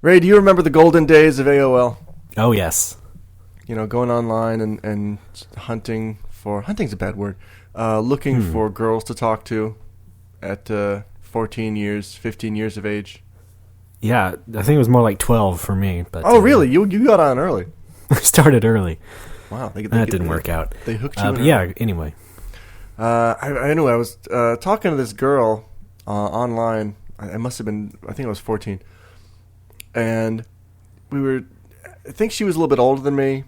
Ray, do you remember the golden days of AOL? Oh, yes. Going online and hunting's a bad word, looking for girls to talk to at 14 years, 15 years of age. Yeah, I think it was more like 12 for me. But really? You got on early. I started early. Wow. That didn't work out. They hooked you in. Yeah, anyway. I was talking to this girl online. I must have been, I think I was 14. And I think she was a little bit older than me,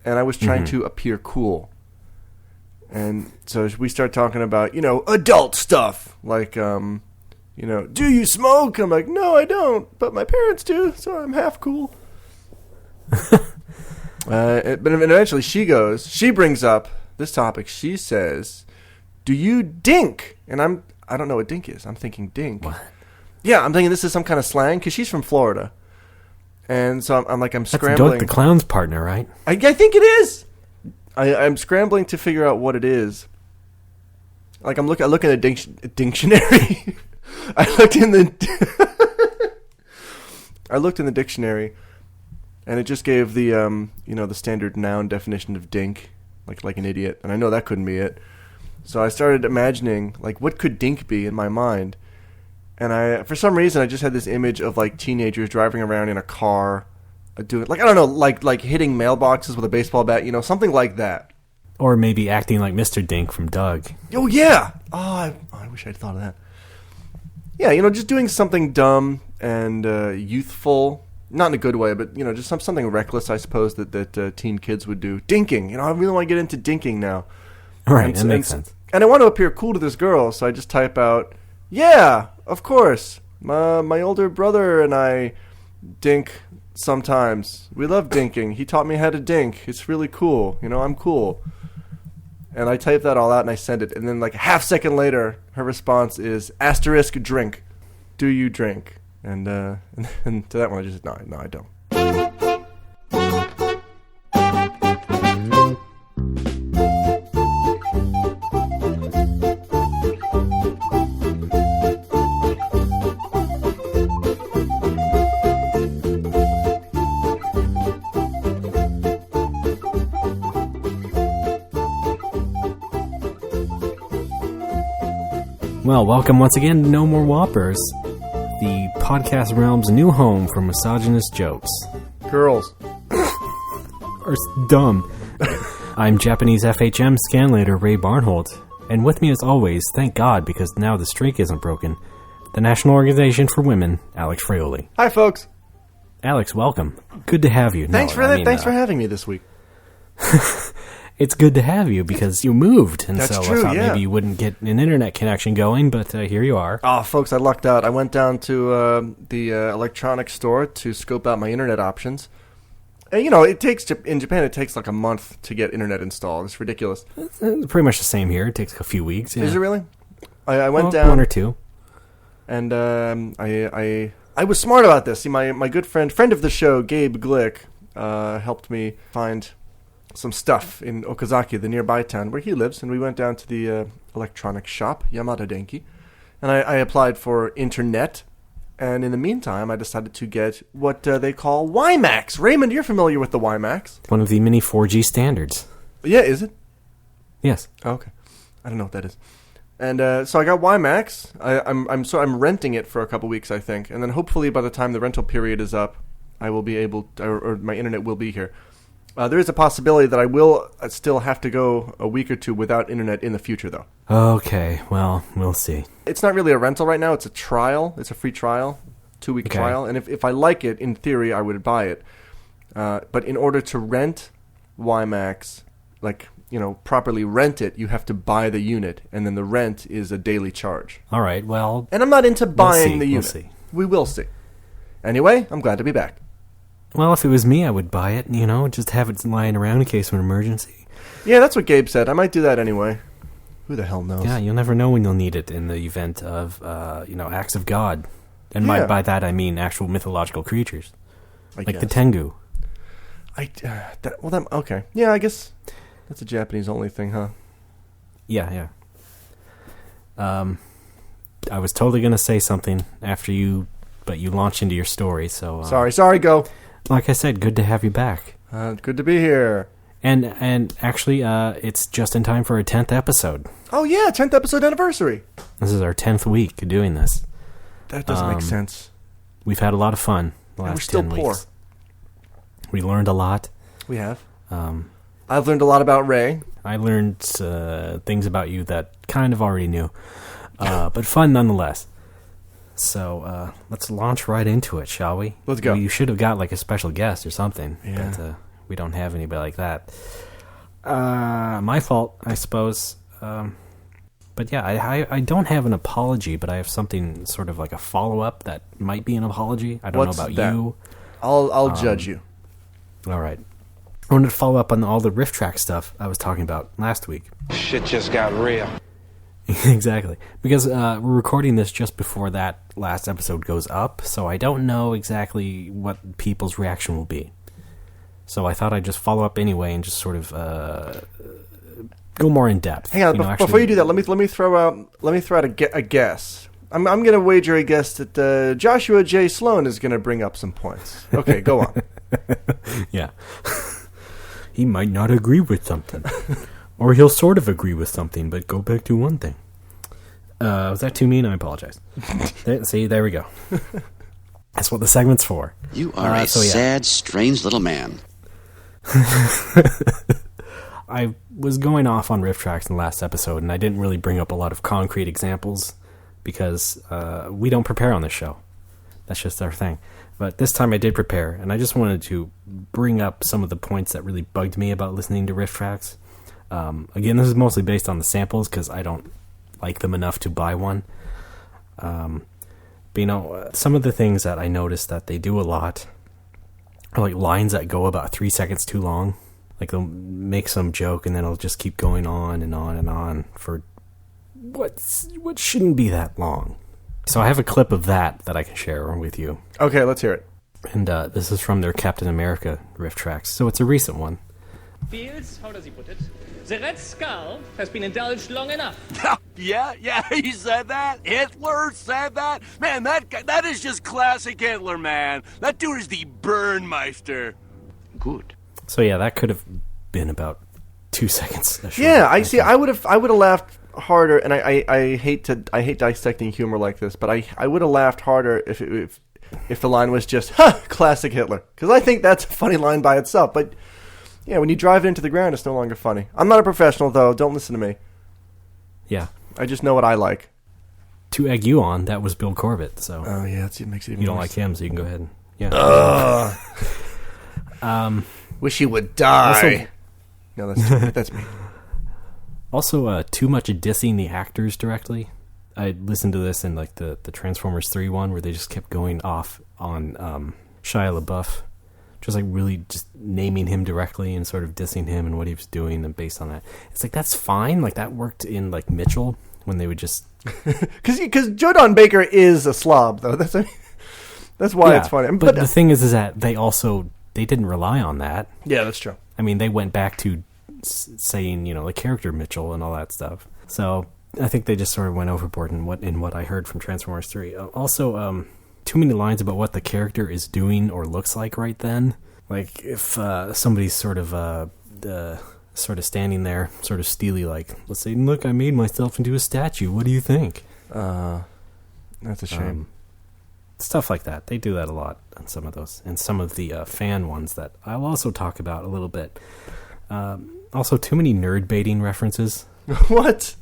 and I was trying to appear cool. And so we start talking about, adult stuff. Like, do you smoke? I'm like, no, I don't, but my parents do, so I'm half cool. But eventually she brings up this topic. She says, do you dink? And I don't know what dink is. I'm thinking dink. What? Yeah, I'm thinking this is some kind of slang, because she's from Florida. And so I'm scrambling. That's Doug the Clown's partner, right? I think it is. I'm scrambling to figure out what it is. Like I look in a dictionary. I looked in the dictionary, and it just gave the the standard noun definition of dink, like an idiot, and I know that couldn't be it. So I started imagining, like, what could dink be in my mind. And for some reason, I just had this image of, like, teenagers driving around in a car, doing, like, I don't know, like hitting mailboxes with a baseball bat, something like that. Or maybe acting like Mr. Dink from Doug. Oh, yeah! Oh, I wish I'd thought of that. Yeah, just doing something dumb and youthful, not in a good way, but, just something reckless, I suppose, that teen kids would do. Dinking! I really want to get into dinking now. Right, that makes sense. And I want to appear cool to this girl, so I just type out, yeah, of course. My older brother and I dink sometimes. We love dinking. He taught me how to dink. It's really cool. I'm cool. And I type that all out and I send it. And then like a half second later, her response is * drink. Do you drink? And to that one I just said, no, I don't. Well, welcome once again to No More Whoppers, the podcast realm's new home for misogynist jokes. Girls. Or dumb. I'm Japanese FHM scanlator Ray Barnholt, and with me as always, thank God, because now the streak isn't broken, the National Organization for Women, Alex Fraioli. Hi, folks. Alex, welcome. Good to have you. Thanks for having me this week. It's good to have you because you moved, and That's so true, I thought yeah. maybe you wouldn't get an internet connection going, but here you are. Oh, folks, I lucked out. I went down to the electronics store to scope out my internet options. And, in Japan, it takes like a month to get internet installed. It's ridiculous. It's pretty much the same here. It takes a few weeks. Yeah. Is it really? I went down. 1 or 2. And I was smart about this. See, my good friend of the show, Gabe Glick, helped me find some stuff in Okazaki, the nearby town where he lives, and we went down to the electronics shop, Yamada Denki, and I applied for internet, and in the meantime, I decided to get what they call WiMAX. Raymond, you're familiar with the WiMAX. One of the mini 4G standards. Yeah, is it? Yes. Oh, okay. I don't know what that is. And so I got WiMAX. I'm renting it for a couple weeks, I think, and then hopefully by the time the rental period is up, I will be able, or my internet will be here. There is a possibility that I will still have to go a week or two without internet in the future, though. Okay, well, we'll see. It's not really a rental right now. It's a trial. It's a free trial, 2-week trial. And if I like it, in theory, I would buy it. But in order to rent WiMAX, properly rent it, you have to buy the unit, and then the rent is a daily charge. All right, well... And I'm not into buying the unit. We'll see. We will see. Anyway, I'm glad to be back. Well, if it was me, I would buy it, just have it lying around in case of an emergency. Yeah, that's what Gabe said. I might do that anyway. Who the hell knows? Yeah, you'll never know when you'll need it in the event of, acts of God. And by that, I mean actual mythological creatures. I like guess. the Tengu. Okay. Yeah, I guess that's a Japanese-only thing, huh? Yeah. I was totally going to say something after you but you launched into your story, so... Sorry, go. Like I said, good to have you back. Good to be here. And actually, it's just in time for a 10th episode. Oh, yeah, 10th episode anniversary. This is our 10th week doing this. That doesn't make sense. We've had a lot of fun the last we're still 10 poor. weeks. We learned a lot. We have. I've learned a lot about Ray. I learned things about you that kind of already knew, but fun nonetheless. So let's launch right into it, shall we? Let's go. You should have got like a special guest or something, yeah. but we don't have anybody like that. My fault, I suppose. But yeah, I don't have an apology, but I have something sort of like a follow-up that might be an apology. I don't know about you. I'll judge you. All right. I wanted to follow up on all the Rifftrax stuff I was talking about last week. Shit just got real. Exactly. Because we're recording this just before that last episode goes up, so I don't know exactly what people's reaction will be. So I thought I'd just follow up anyway and just sort of go more in depth. Hang on, before you do that, let me throw out a guess. I'm going to wager a guess that Joshua J. Sloan is going to bring up some points. Okay, go on. Yeah. He might not agree with something. Or he'll sort of agree with something, but go back to one thing. Was that too mean? I apologize. See, there we go. That's what the segment's for. You are a sad, strange little man. I was going off on Rifftrax in the last episode, and I didn't really bring up a lot of concrete examples because we don't prepare on this show. That's just our thing. But this time I did prepare, and I just wanted to bring up some of the points that really bugged me about listening to Rifftrax. Again, this is mostly based on the samples because I don't like them enough to buy one. But some of the things that I noticed that they do a lot are like lines that go about 3 seconds too long. Like they'll make some joke and then it'll just keep going on and on and on for what shouldn't be that long. So I have a clip of that I can share with you. Okay, let's hear it. And this is from their Captain America Rifftrax, so it's a recent one. Feels, how does he put it? The Red Skull has been indulged long enough. Yeah, he said that. Hitler said that. Man, that is just classic Hitler, man. That dude is the Burnmeister. Good. So yeah, that could have been about 2 seconds. Yeah, I see. I would have laughed harder, and I hate dissecting humor like this, but I would have laughed harder if the line was just classic Hitler, because I think that's a funny line by itself. But yeah, when you drive it into the ground, it's no longer funny. I'm not a professional, though. Don't listen to me. Yeah, I just know what I like. To egg you on, that was Bill Corbett. So oh yeah, it makes it even. You don't worse. like him, so you can go ahead and Wish he would die. No, that's me. Also, too much dissing the actors directly. I listened to this in like the Transformers 3 one where they just kept going off on Shia LaBeouf, just like really just naming him directly and sort of dissing him and what he was doing, and based on that, it's like that's fine. Like that worked in like Mitchell when they would just because Joe Don Baker is a slob though. That's why it's funny. But the thing is that they didn't rely on that. Yeah, that's true. I mean, they went back to saying, the character Mitchell and all that stuff. So I think they just sort of went overboard in what I heard from Transformers 3. Also, too many lines about what the character is doing or looks like right then. Like if somebody's sort of standing there, sort of steely, like, let's say, look, I made myself into a statue. What do you think? That's a shame. Stuff like that. They do that a lot on some of those. And some of the fan ones that I'll also talk about a little bit. Also, too many nerd baiting references. What?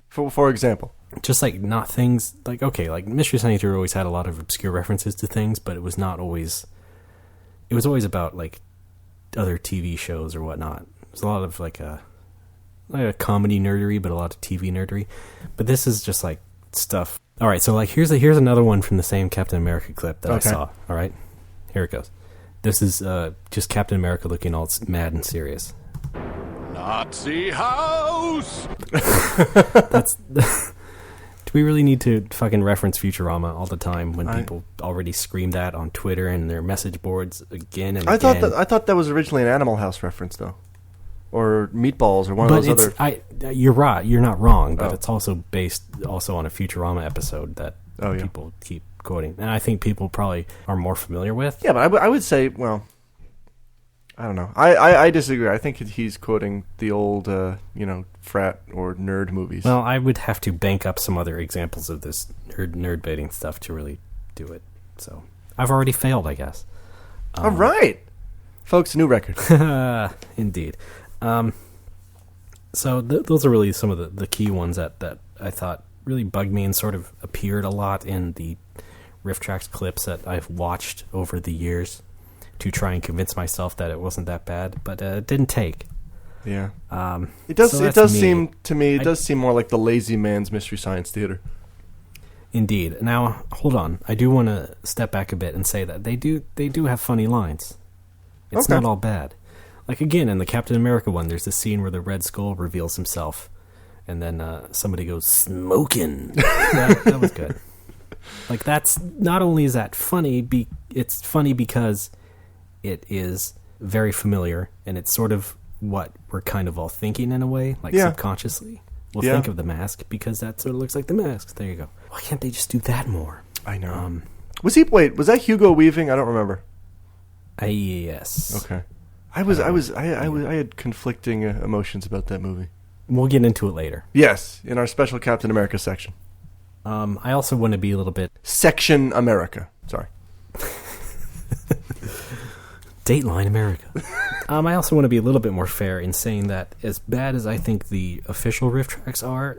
For example? Just like not things like, okay, like Mystery Science Theater always had a lot of obscure references to things, but it was always about like other TV shows or whatnot. There's a lot of like a comedy nerdery, but a lot of TV nerdery. But this is just like stuff. All right, so like here's another one from the same Captain America clip that I saw. All right, here it goes. This is just Captain America looking all mad and serious. Nazi house. Do we really need to fucking reference Futurama all the time when people already scream that on Twitter and their message boards again and again? I thought that was originally an Animal House reference though, or Meatballs or one of those other. You're right. You're not wrong, but it's also based on a Futurama episode that Oh, yeah. People keep quoting. And I think people probably are more familiar with. Yeah, but I would say, well, I don't know. I disagree. I think he's quoting the old, frat or nerd movies. Well, I would have to bank up some other examples of this nerd baiting stuff to really do it. So I've already failed, I guess. All right. Folks, new record. Indeed. So those are really some of the key ones that I thought really bugged me and sort of appeared a lot in the Rifftrax clips that I've watched over the years to try and convince myself that it wasn't that bad, but it didn't take. Yeah. It does seem to me, it does seem more like the lazy man's Mystery Science Theater. Indeed. Now, hold on. I do want to step back a bit and say that they do have funny lines. It's not all bad. Like, again, in the Captain America one, there's this scene where the Red Skull reveals himself, and then somebody goes, "Smokin'." That was good. Like, that's, not only is that funny, it's funny because it is very familiar, and it's sort of what we're kind of all thinking in a way, like subconsciously. We'll think of the mask because that sort of looks like the mask. There you go. Why can't they just do that more? I know. Was that Hugo Weaving? I don't remember. Yes. Okay. I had conflicting emotions about that movie. We'll get into it later. Yes, in our special Captain America section. I also want to be a little bit... Section America. Sorry. Dateline America. I also want to be a little bit more fair in saying that as bad as I think the official Rifftrax are,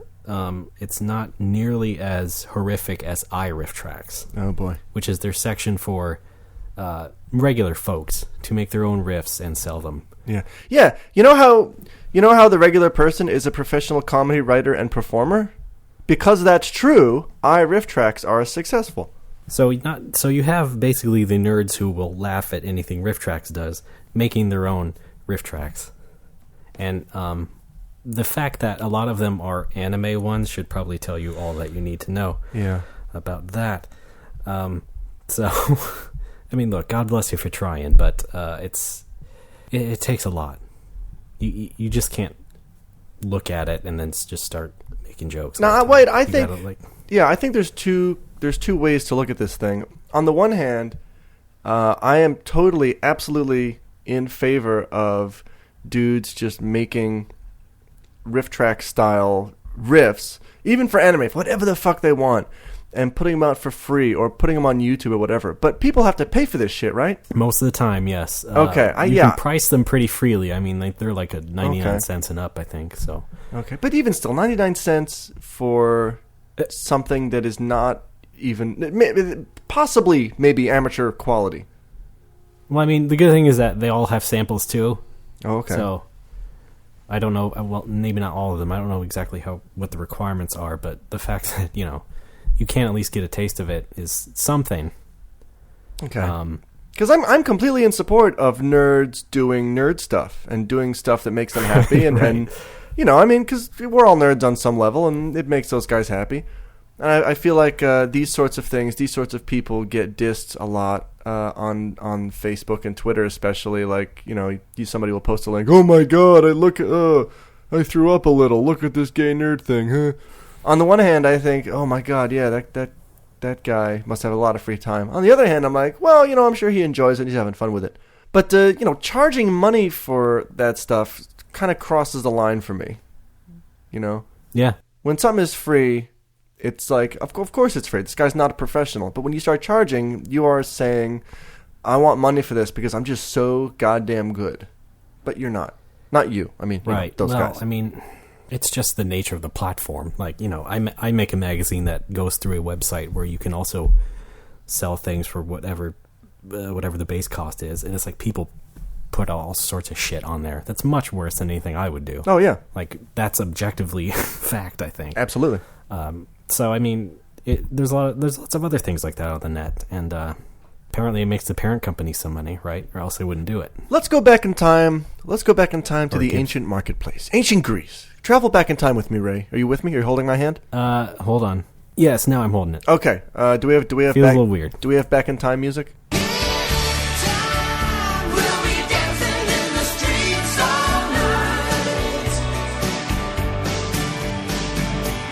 it's not nearly as horrific as Rifftrax. Oh, boy. Which is their section for regular folks to make their own riffs and sell them. Yeah. Yeah. You know how the regular person is a professional comedy writer and performer? Because that's true, Rifftrax are successful. So you have basically the nerds who will laugh at anything Rifftrax does, making their own Rifftrax. And the fact that a lot of them are anime ones should probably tell you all that you need to know about that. So, I mean, look, God bless you for trying, but it takes a lot. You just can't look at it and then just start making jokes. No, wait, I think there's two ways to look at this thing. On the one hand, I am totally, absolutely in favor of dudes just making Rifftrax style riffs, even for anime, for whatever the fuck they want, and putting them out for free or putting them on YouTube or whatever. But people have to pay for this shit, right? Most of the time, yes. Okay, you can price them pretty freely. I mean, they're like a 99 cents and up, I think. So. Okay, but even still, 99 cents for something that is not even possibly maybe amateur quality. Well, I mean, the good thing is that they all have samples too. Oh, okay. So I don't know. Well, maybe not all of them. I don't know exactly what the requirements are, but the fact that you can at least get a taste of it is something. Okay. Because I'm completely in support of nerds doing nerd stuff and doing stuff that makes them happy, and right. and I mean, because we're all nerds on some level, and it makes those guys happy. And I feel like these sorts of things, these sorts of people get dissed a lot on Facebook and Twitter, especially. Like, somebody will post a link. Oh my God! I threw up a little. Look at this gay nerd thing. Huh? On the one hand, I think, oh my God, yeah, that guy must have a lot of free time. On the other hand, I'm like, well, I'm sure he enjoys it. He's having fun with it. But charging money for that stuff kind of crosses the line for me. Yeah. When something is free, it's like, of course it's free. This guy's not a professional. But when you start charging, you are saying, I want money for this because I'm just so goddamn good. But you're not. Not you. I mean, right. Those guys. I mean, it's just the nature of the platform. Like, I make a magazine that goes through a website where you can also sell things for whatever the base cost is. And it's like people put all sorts of shit on there. That's much worse than anything I would do. Oh, yeah. Like, that's objectively fact, I think. Absolutely. So, I mean, there's lots of other things like that on the net. And apparently it makes the parent company some money, right? Or else they wouldn't do it. Let's go back in time. To the ancient marketplace. Ancient Greece. Travel back in time with me, Ray. Are you with me? Are you holding my hand? Hold on. Yes, now I'm holding it. Okay. Do we have Feels a little weird. Do we have back in time music?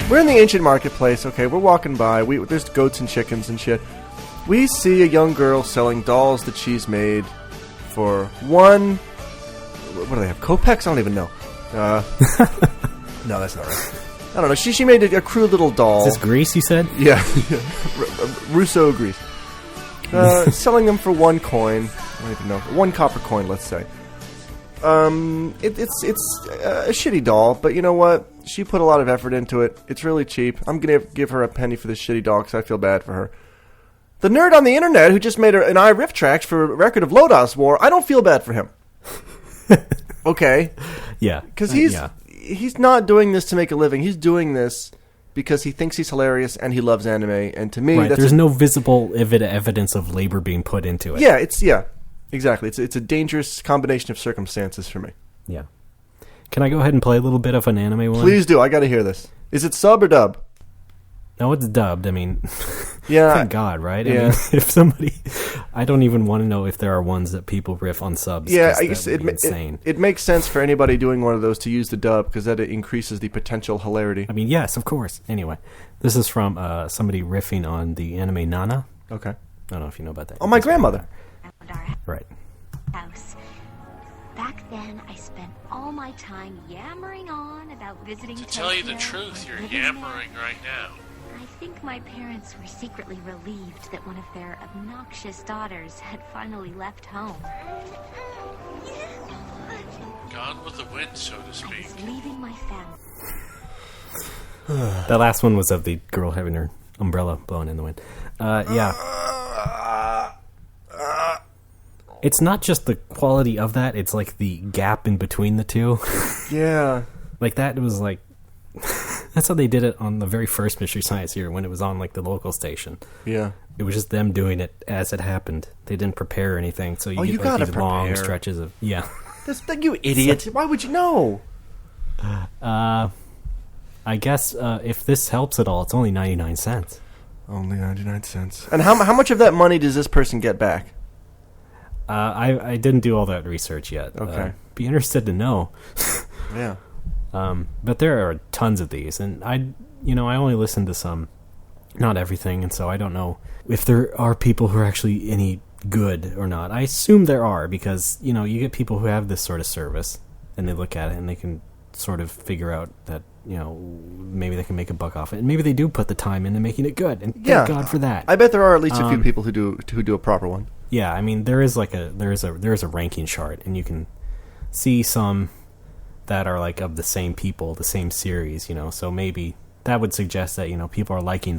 We're in the ancient marketplace. Okay, we're walking by. There's goats and chickens and shit. We see a young girl selling dolls that she's made for one. What do they have? Kopecks? I don't even know. No, that's not right. I don't know. She made a crude little doll. Is this Greece, you said? Yeah. Rousseau, Greece. Selling them for 1 coin. I don't even know. 1 copper coin, let's say. It's a shitty doll, but you know what? She put a lot of effort into it. It's really cheap. I'm going to give her a penny for this shitty doll because I feel bad for her. The nerd on the internet who just made an Rifftrax for a record of Lodos War, I don't feel bad for him. Okay? Yeah. Because he's not doing this to make a living. He's doing this because he thinks he's hilarious and he loves anime. And to me, there's no visible evidence of labor being put into it. Yeah, exactly. It's a dangerous combination of circumstances for me. Yeah. Can I go ahead and play a little bit of an anime one? Please do. I got to hear this. Is it sub or dub? No, it's dubbed. I mean, yeah. Thank God, right? Yeah. I mean, if somebody, I don't even want to know if there are ones that people riff on subs. Yeah, I guess insane. It makes sense for anybody doing one of those to use the dub because that increases the potential hilarity. I mean, yes, of course. Anyway, this is from somebody riffing on the anime Nana. Okay. I don't know if you know about that. Oh, my grandmother. Right. House. Back then, I spent all my time yammering on about visiting. To tell you the truth, you're yammering right now. I think my parents were secretly relieved that one of their obnoxious daughters had finally left home. Gone with the wind, so to speak. I was leaving my family. That last one was of the girl having her umbrella blowing in the wind. Yeah. It's not just the quality of that, it's like the gap in between the two. Yeah. Like that, it was like... That's how they did it on the very first Mystery Science here when it was on like the local station. Yeah. It was just them doing it as it happened. They didn't prepare anything, so you get like these long stretches of... Yeah. You idiot. Why would you know? I guess if this helps at all, it's only 99 cents. Only 99 cents. And how much of that money does this person get back? I didn't do all that research yet. Okay. Be interested to know. Yeah. But there are tons of these, and I only listen to some, not everything, and so I don't know if there are people who are actually any good or not. I assume there are because, you get people who have this sort of service, and they look at it and they can sort of figure out that, maybe they can make a buck off it, and maybe they do put the time into making it good, and thank God for that. I bet there are at least a few people who do a proper one. Yeah, I mean, there is a ranking chart, and you can see some that are like of the same people, the same series, so maybe that would suggest that, people are liking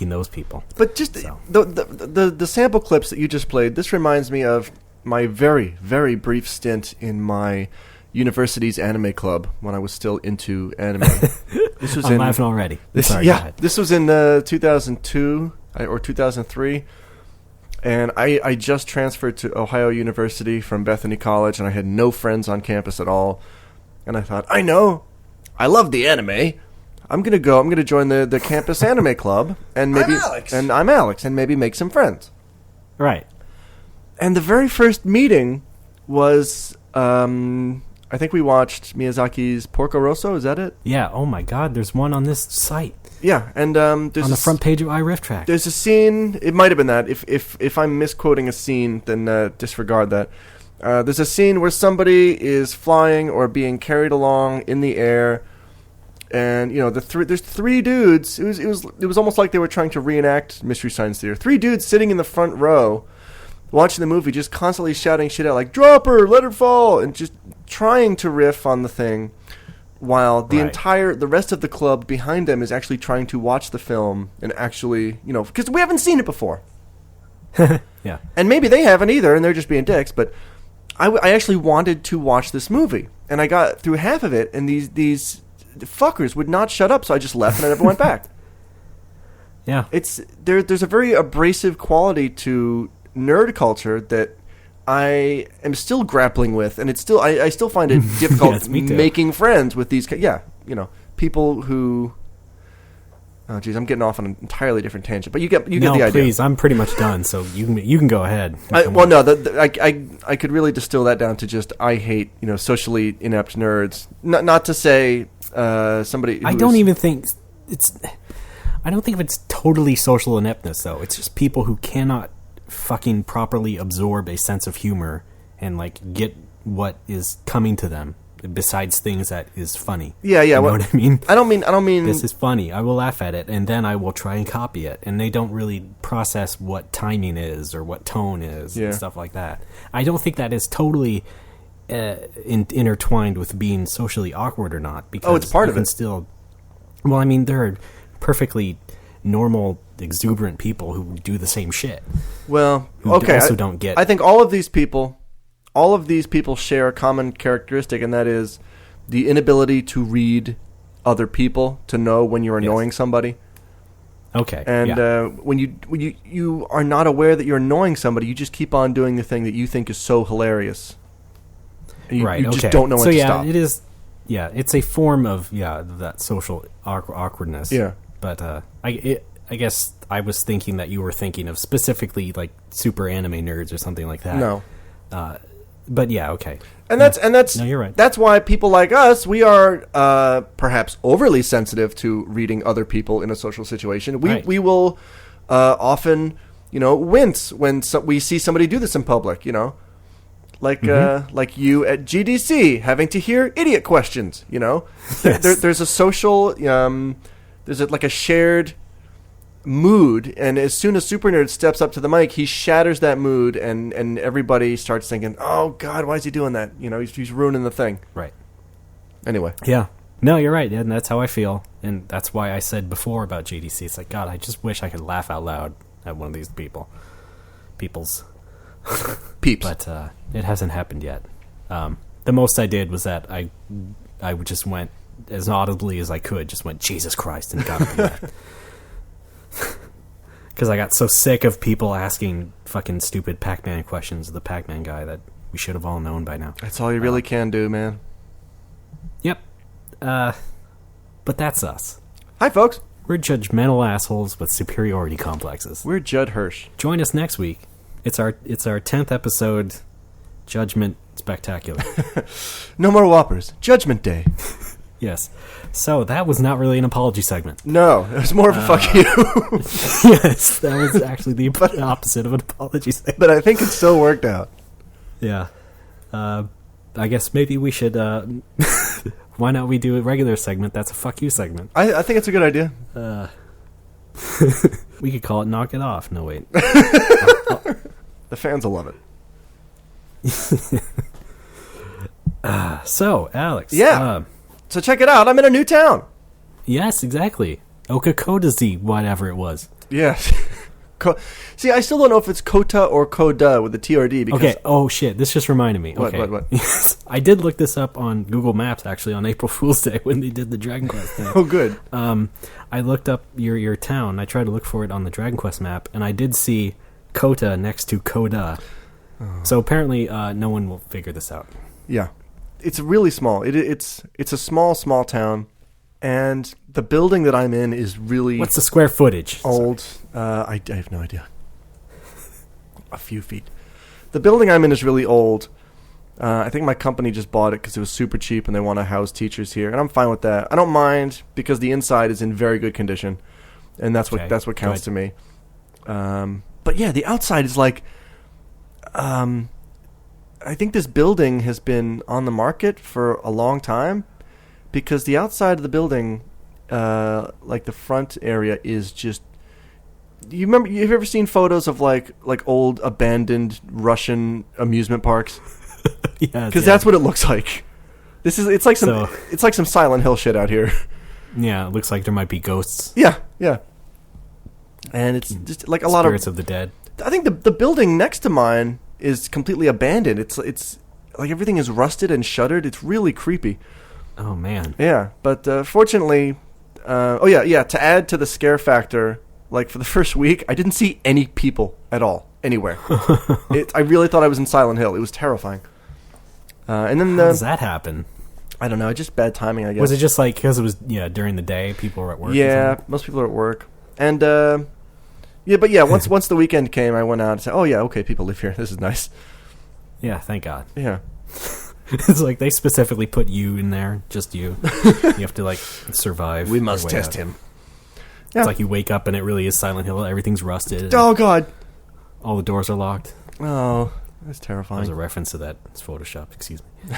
those people. But just the sample clips that you just played, this reminds me of my very, very brief stint in my university's anime club when I was still into anime. I'm laughing already. Sorry, this was in 2002 or 2003. And I just transferred to Ohio University from Bethany College, and I had no friends on campus at all. And I thought, I love the anime. I'm gonna join the campus anime club, and maybe I'm Alex, and maybe make some friends. Right. And the very first meeting was, I think we watched Miyazaki's Porco Rosso. Is that it? Yeah. Oh my God, there's one on this site. Yeah, and there's on the front page of iRifftrax. There's a scene. It might have been that. If I'm misquoting a scene, then disregard that. There's a scene where somebody is flying or being carried along in the air, and there's 3 dudes. It was almost like they were trying to reenact Mystery Science Theater. 3 dudes sitting in the front row, watching the movie, just constantly shouting shit out like "Drop her, let her fall," and just trying to riff on the thing. While the rest of the club behind them is actually trying to watch the film and actually, because we haven't seen it before. Yeah. And maybe they haven't either, and they're just being dicks, but I actually wanted to watch this movie. And I got through half of it, and these fuckers would not shut up, so I just left and I never went back. Yeah. There's a very abrasive quality to nerd culture that I am still grappling with, and I still find it difficult yes, me too. Making friends with these, people who. Oh, geez, I'm getting off on an entirely different tangent, but you get the idea. No, please, I'm pretty much done, so you can go ahead. I could really distill that down to just I hate socially inept nerds. Not to say somebody. I don't even think it's. I don't think it's totally social ineptness, though. It's just people who cannot fucking properly absorb a sense of humor and like get what is coming to them besides things that is funny. Yeah. You know what I mean? I don't mean this is funny. I will laugh at it, and then I will try and copy it. And they don't really process what timing is or what tone is and stuff like that. I don't think that is totally intertwined with being socially awkward or not. Because it's part of it. Still, well, I mean, there are perfectly normal, exuberant people who do the same shit. Well, who okay. Also don't get. I think all of these people share a common characteristic, and that is the inability to read other people, to know when you're annoying somebody. Okay. And when you are not aware that you're annoying somebody, you just keep on doing the thing that you think is so hilarious. And you just don't know when to stop. It is. Yeah, it's a form of that social awkwardness. Yeah. But I guess I was thinking that you were thinking of specifically like super anime nerds or something like that. No. But yeah, okay. And that's no, you're right. That's why people like us, we are perhaps overly sensitive to reading other people in a social situation. We will often, wince when we see somebody do this in public. Like you at GDC having to hear idiot questions. Yes. There's a social there's a shared mood, and as soon as Super Nerd steps up to the mic, he shatters that mood, and everybody starts thinking, "Oh God, why is he doing that?" He's ruining the thing. Right. Anyway. Yeah. No, you're right, and that's how I feel, and that's why I said before about GDC. It's like, God, I just wish I could laugh out loud at one of these people's peeps, but it hasn't happened yet. The most I did was that I just went as audibly as I could, just went Jesus Christ, and got up and left. Because I got so sick of people asking fucking stupid Pac-Man questions of the Pac-Man guy that we should have all known by now. That's all you really can do, man. Yep. But that's us. Hi, folks. We're judgmental assholes with superiority complexes. We're Judd Hirsch. Join us next week. It's our 10th episode, Judgment Spectacular. No More Whoppers. Judgment Day. Yes. So that was not really an apology segment. No, it was more of a fuck you. Yes, that was actually the opposite of an apology segment. But I think it still worked out. Yeah. I guess maybe we should... why not we do a regular segment that's a fuck you segment? I think it's a good idea. We could call it Knock It Off. No, wait. The fans will love it. So, Alex. Yeah. So check it out. I'm in a new town. Yes, exactly. Okakodazi, whatever it was. Yes. See, I still don't know if it's Kota or Koda with the T or D. Because okay. Oh, shit. This just reminded me. Okay. What? Yes. I did look this up on Google Maps, actually, on April Fool's Day when they did the Dragon Quest thing. Oh, good. I looked up your town. I tried to look for it on the Dragon Quest map, and I did see Kota next to Koda. Oh. So apparently no one will figure this out. Yeah. It's really small. It's a small town, and the building that I'm in is really... What's the square footage? Old. I have no idea. A few feet. The building I'm in is really old. I think my company just bought it because it was super cheap, and they want to house teachers here, and I'm fine with that. I don't mind because the inside is in very good condition, and that's what counts to me. But yeah, the outside is like... I think this building has been on the market for a long time because the outside of the building, like the front area, is just... You've ever seen photos of like old abandoned Russian amusement parks? Yeah, because that's what it looks like. It's like some Silent Hill shit out here. Yeah, it looks like there might be ghosts. Yeah, and it's just like a lot of spirits of the dead. I think the building next to mine is completely abandoned. It's like everything is rusted and shuttered. It's really creepy. Oh man. Yeah, but fortunately, to add to the scare factor, like for the first week, I didn't see any people at all anywhere. I really thought I was in Silent Hill. It was terrifying. And then how does that happen? I don't know. Just bad timing, I guess. Was it just like because it was during the day, people were at work? Yeah, most people are at work, and once the weekend came, I went out and said, "Oh yeah, okay, people live here. This is nice." Yeah, thank God. Yeah. It's like they specifically put you in there, just you. You have to like survive. We must test him. Yeah. It's like you wake up and it really is Silent Hill. Everything's rusted. Oh God! All the doors are locked. Oh, that's terrifying. There's a reference to that. It's Photoshop. Excuse me.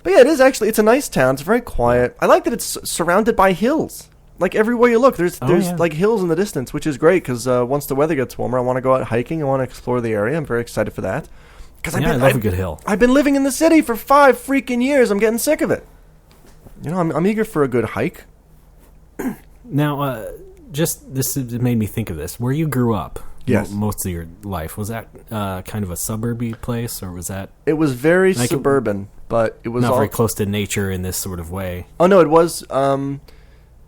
But yeah, it is actually. It's a nice town. It's very quiet. I like that it's surrounded by hills. Like everywhere you look, there's like hills in the distance, which is great because once the weather gets warmer, I want to go out hiking. I want to explore the area. I'm very excited for that. Because I love a good hill. I've been living in the city for 5 freaking years. I'm getting sick of it. You know, I'm eager for a good hike. Now, this made me think of this. Where you grew up, yes, most of your life, was that kind of a suburby place, or was that? It was very suburban, but it was not very close to nature in this sort of way. Oh no, it was.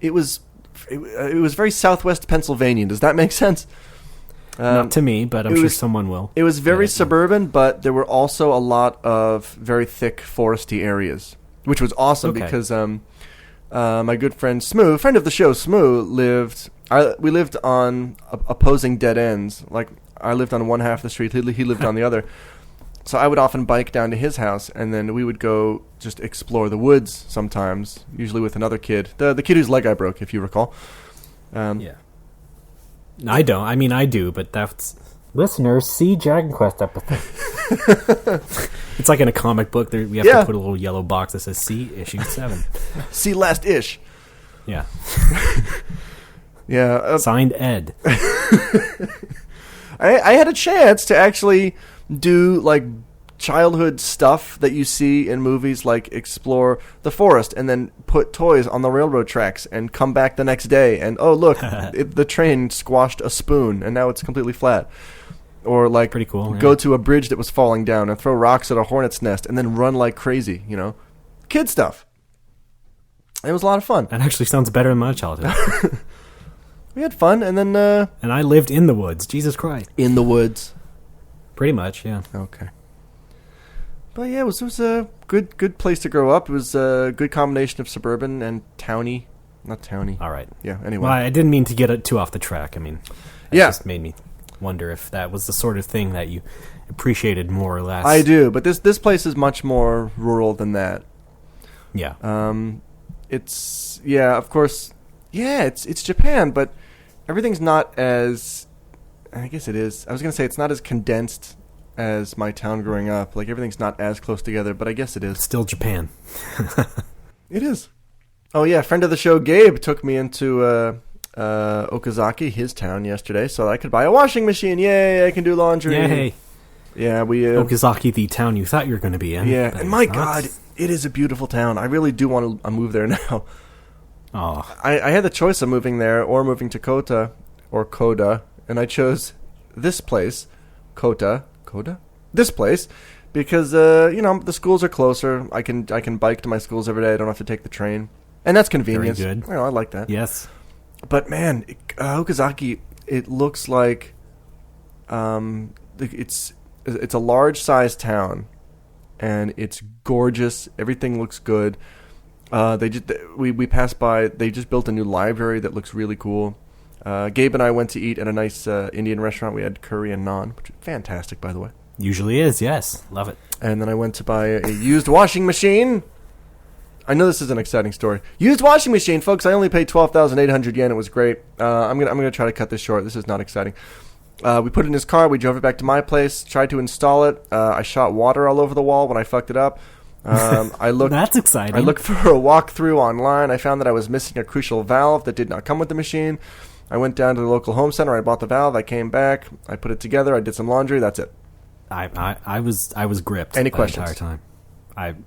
It was very southwest Pennsylvania. Does that make sense? Not to me, but I'm sure someone will. It was very suburban, but there were also a lot of very thick foresty areas, which was awesome because my good friend Smoo, friend of the show Smoo, we lived on opposing dead ends. Like I lived on one half of the street, he lived on the other. So I would often bike down to his house, and then we would go just explore the woods sometimes, usually with another kid. The kid whose leg I broke, if you recall. Yeah. I don't. I mean, I do, but that's... Listeners, see Dragon Quest episode. It's like in a comic book. We have to put a little yellow box that says "See Issue 7." See last ish. Yeah. Yeah. Signed Ed. I had a chance to actually do like childhood stuff that you see in movies, like explore the forest and then put toys on the railroad tracks and come back the next day and oh look, the train squashed a spoon and now it's completely flat. Or like pretty cool, go to a bridge that was falling down and throw rocks at a hornet's nest and then run like crazy, you know. Kid stuff. It was a lot of fun. That actually sounds better than my childhood. We had fun and then and I lived in the woods. Jesus Christ. In the woods. Pretty much, yeah. Okay. But yeah, it was a good place to grow up. It was a good combination of suburban and towny. Not towny. All right. Yeah, anyway. Well, I didn't mean to get it too off the track. I mean, it just made me wonder if that was the sort of thing that you appreciated more or less. I do, but this place is much more rural than that. Yeah. It's of course. Yeah, it's Japan, but everything's not as I guess it is. I was going to say it's not as condensed as my town growing up. Like, everything's not as close together, but I guess it is. Still Japan. It is. Oh, yeah, friend of the show, Gabe, took me into Okazaki, his town, yesterday, so I could buy a washing machine. Yay, I can do laundry. Yay. Yeah, we... Okazaki, the town you thought you were going to be in. Yeah, and my God, it is a beautiful town. I really do want to move there now. Oh. I had the choice of moving there or moving to Kota, or Koda, and I chose this place, Kota, this place, because the schools are closer. I can bike to my schools every day. I don't have to take the train, and that's convenience. Very good. I like that. Yes, but man, Okazaki, it looks like it's a large sized town, and it's gorgeous. Everything looks good. We passed by. They just built a new library that looks really cool. Gabe and I went to eat at a nice Indian restaurant. We had curry and naan, which is fantastic, by the way. Usually is, yes. Love it. And then I went to buy a used washing machine. I know this is an exciting story. Used washing machine, folks. I only paid 12,800 yen. It was great. I'm gonna try to cut this short. This is not exciting. We put it in his car. We drove it back to my place. Tried to install it. I shot water all over the wall when I fucked it up. I looked. That's exciting. I looked for a walkthrough online. I found that I was missing a crucial valve that did not come with the machine. I went down to the local home center. I bought the valve. I came back. I put it together. I did some laundry. That's it. I was gripped. Any the questions? Entire time.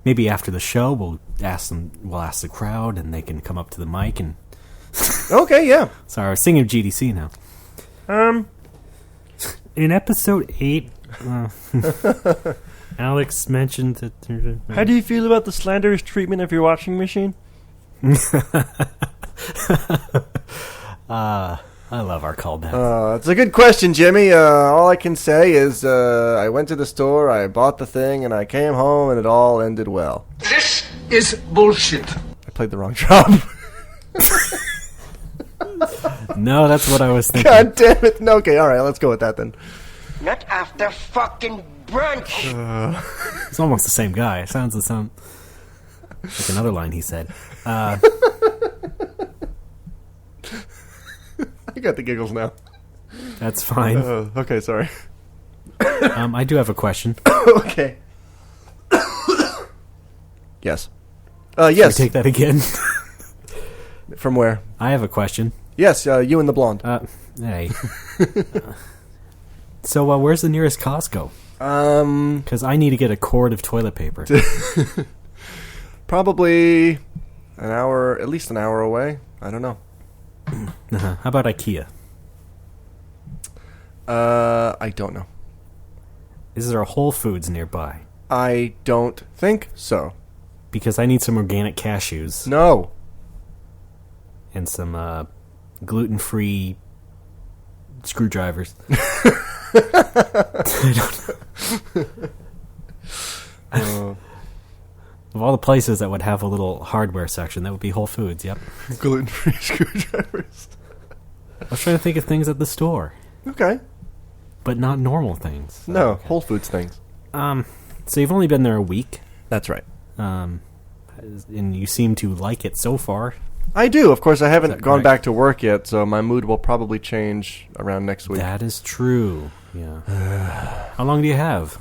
Maybe after the show we'll ask the crowd and they can come up to the mic and. Okay, yeah. Sorry, I was singing GDC now. In episode 8, Alex mentioned that. How do you feel about the slanderous treatment of your washing machine? I love our callback. It's a good question, Jimmy. All I can say is I went to the store, I bought the thing, and I came home, and it all ended well. This is bullshit. I played the wrong job. No, that's what I was thinking. God damn it. No, okay, all right, let's go with that then. Not after fucking brunch. It's almost the same guy. It sounds like another line he said. I got the giggles now. That's fine. Okay, sorry. I do have a question. Okay. Yes. Yes. Should we take that again? From where? I have a question. Yes, you and the blonde. Hey. So, where's the nearest Costco? Because I need to get a cord of toilet paper. Probably an hour, at least an hour away. I don't know. How about IKEA? I don't know. Is there a Whole Foods nearby? I don't think so. Because I need some organic cashews. No. And some gluten-free screwdrivers. Of all the places that would have a little hardware section, that would be Whole Foods, yep. Gluten-free screwdrivers. I was trying to think of things at the store. Okay. But not normal things. No, okay. Whole Foods things. So you've only been there a week. That's right. And you seem to like it so far. I do. Of course, I haven't gone correct? back to work yet, so my mood will probably change around next week. That is true. Yeah. How long do you have?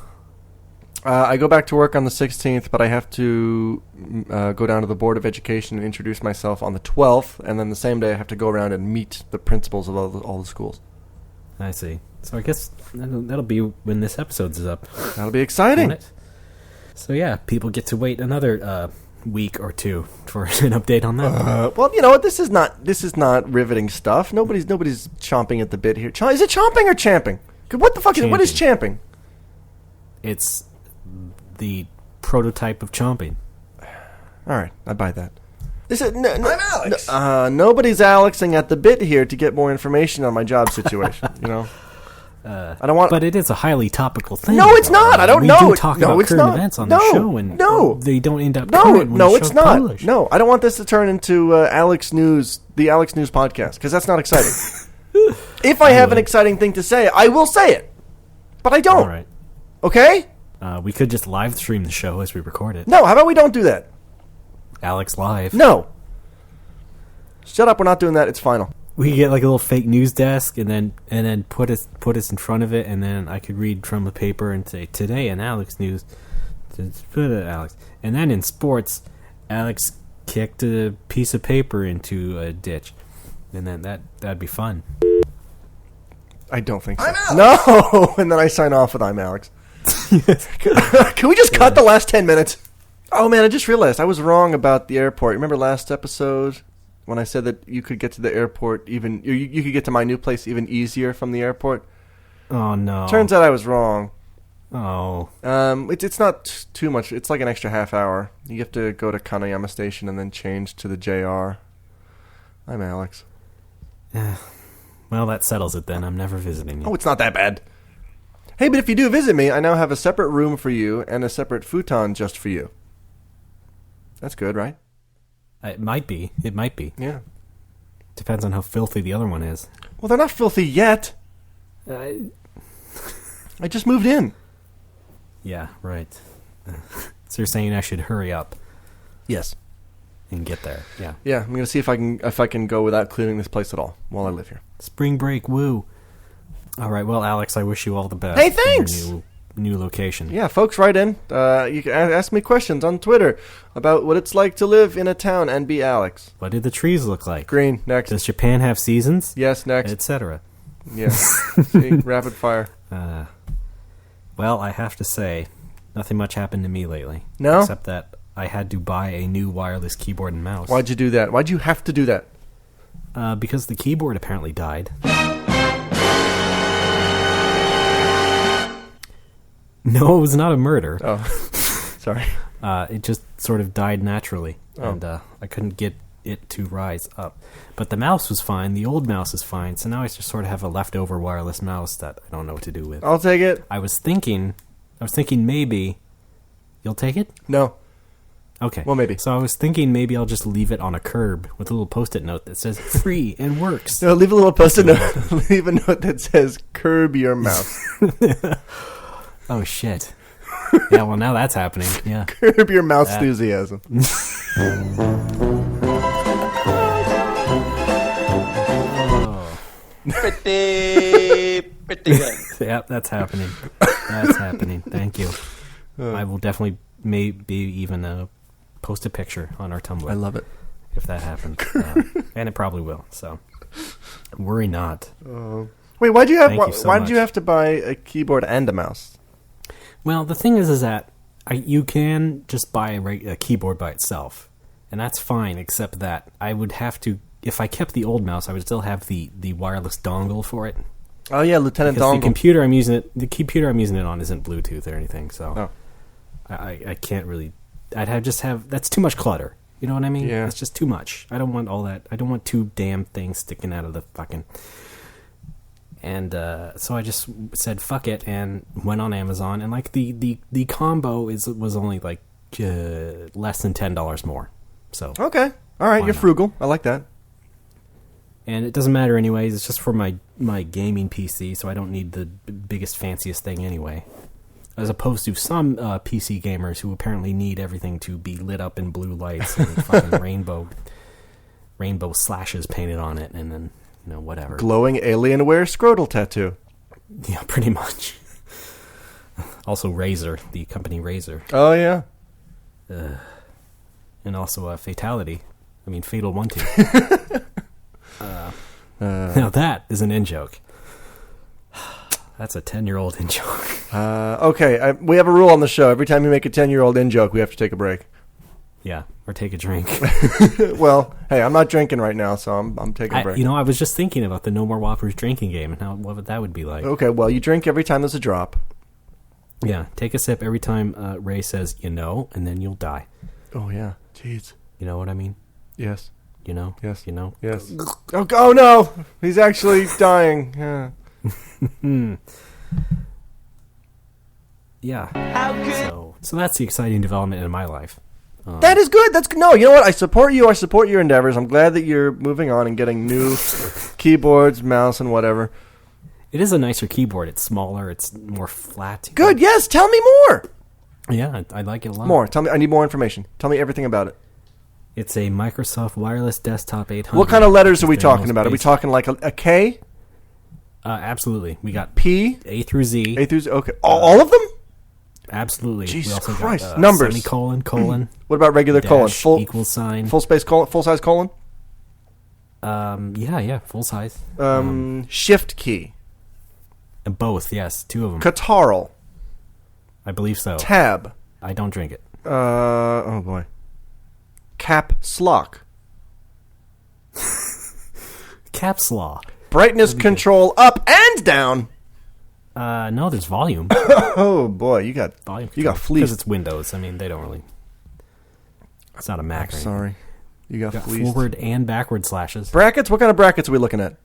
I go back to work on the 16th, but I have to go down to the Board of Education and introduce myself on the 12th, and then the same day I have to go around and meet the principals of all the schools. I see. So I guess that'll be when this episode's up. That'll be exciting. Won't it? So yeah, people get to wait another week or two for an update on that. Well, you know what? This is not riveting stuff. Nobody's chomping at the bit here. Is it chomping or champing? What the fuck is? What is champing? It's the prototype of chomping. All right, I buy that. I'm Alex. Nobody's Alexing at the bit here to get more information on my job situation. You know, I don't want. But it is a highly topical thing. No, it's not. I don't know. We do talk about current events on the show, and they don't end up current when the it's show's not. published. No, I don't want this to turn into Alex News, the Alex News podcast, because that's not exciting. If I have an exciting thing to say, I will say it, but I don't. All right. Okay. We could just live stream the show as we record it. No, how about we don't do that? Alex Live. No. Shut up, we're not doing that. It's final. We could get like a little fake news desk and then put us in front of it, and then I could read from the paper and say, today in Alex News, Alex. And then in sports, Alex kicked a piece of paper into a ditch. And then that'd be fun. I don't think so. I'm Alex. No! And then I sign off with I'm Alex. Can we just cut the last 10 minutes? Oh man, I just realized I was wrong about the airport. Remember last episode when I said that you could get to the airport even you could get to my new place even easier from the airport? Oh no. Turns out I was wrong. Oh. It's not too much. It's like an extra half hour. You have to go to Kanayama Station and then change to the JR. I'm Alex. Well, that settles it then. I'm never visiting you. Oh, it's not that bad. Hey, but if you do visit me, I now have a separate room for you and a separate futon just for you. That's good, right? It might be. It might be. Yeah. Depends on how filthy the other one is. Well, they're not filthy yet. I just moved in. Yeah, right. So you're saying I should hurry up Yes. and get there. Yeah. Yeah, I'm going to see if I can go without cleaning this place at all while I live here. Spring break, woo. All right, well, Alex, I wish you all the best. Hey, thanks! In your new location. Yeah, folks, write in. You can ask me questions on Twitter about what it's like to live in a town and be Alex. What did the trees look like? Green, next. Does Japan have seasons? Yes, next. Etc. Yes. See, rapid fire. Well, I have to say, nothing much happened to me lately. No? Except that I had to buy a new wireless keyboard and mouse. Why'd you do that? Why'd you have to do that? Because the keyboard apparently died. No, it was not a murder. Oh, sorry. It just sort of died naturally, and I couldn't get it to rise up. But the mouse was fine. The old mouse is fine. So now I just sort of have a leftover wireless mouse that I don't know what to do with. I'll take it. I was thinking maybe you'll take it. No. Okay. Well, maybe. So I was thinking maybe I'll just leave it on a curb with a little Post-it note that says free and works. No, leave a little Post-it note. Leave a note that says curb your mouth. Oh, shit. Yeah, well, now that's happening. Yeah. Curb your mouth enthusiasm. Pretty good. Yeah, that's happening. That's happening. Thank you. I will definitely maybe even post a picture on our Tumblr. I love it. If that happens. And it probably will, so worry not. Wait, why did you have to buy a keyboard and a mouse? Well, the thing is that you can just buy a keyboard by itself, and that's fine, except that I would have to, if I kept the old mouse, I would still have the wireless dongle for it. Oh yeah, Lieutenant because Dongle. The computer I'm using it on isn't Bluetooth or anything, so I can't really. That's too much clutter. You know what I mean? Yeah. It's just too much. I don't want all that. I don't want two damn things sticking out of the fucking. And so I just said fuck it and went on Amazon, and like the combo was only like less than $10 more. So okay, all right, you're frugal. I like that. And it doesn't matter anyways. It's just for my gaming PC, so I don't need the biggest fanciest thing anyway. As opposed to some PC gamers who apparently need everything to be lit up in blue lights and fucking rainbow slashes painted on it, and then whatever. Glowing Alienware scrotal tattoo. Yeah, pretty much. Also Razer, the company Razer. Oh yeah. And also a Fatality. I mean, Fatal 1-2. Now that is an in-joke. That's a 10-year-old in-joke. Okay, we have a rule on the show. Every time you make a 10-year-old in-joke, we have to take a break. Yeah, or take a drink. Well, hey, I'm not drinking right now, so I'm taking a break. I was just thinking about the No More Whoppers drinking game and what that would be like. Okay, well, you drink every time there's a drop. Yeah, take a sip every time Ray says, and then you'll die. Oh, yeah. Jeez. You know what I mean? Yes. You know? Yes. You know? Yes. Oh no! He's actually dying. Yeah. Yeah. So that's the exciting development in my life. That is good. No, you know what? I support you. I support your endeavors. I'm glad that you're moving on and getting new keyboards, mouse, and whatever. It is a nicer keyboard. It's smaller. It's more flat. Good. Yes. Tell me more. Yeah, I like it a lot. More. Tell me. I need more information. Tell me everything about it. It's a Microsoft Wireless Desktop 800. What kind of letters are we talking about? Are we talking like a K? Absolutely. We got P, A through Z. A through Z. Okay. All of them? Absolutely. Jesus we also Christ. Got, numbers. Semicolon, colon. What about regular dash, colon? Full equal sign. Full space colon? Full size colon? Yeah, full size. Shift key. Both, yes. Two of them. Catarrh. I believe so. Tab. I don't drink it. Oh boy. Caps lock. Caps lock. Brightness control up and down. No, there's volume. Oh boy, you got volume. You got fleeced. Because it's Windows. I mean, they don't really. It's not a Mac. I'm sorry, you got fleeced. Forward and backward slashes. Brackets. What kind of brackets are we looking at?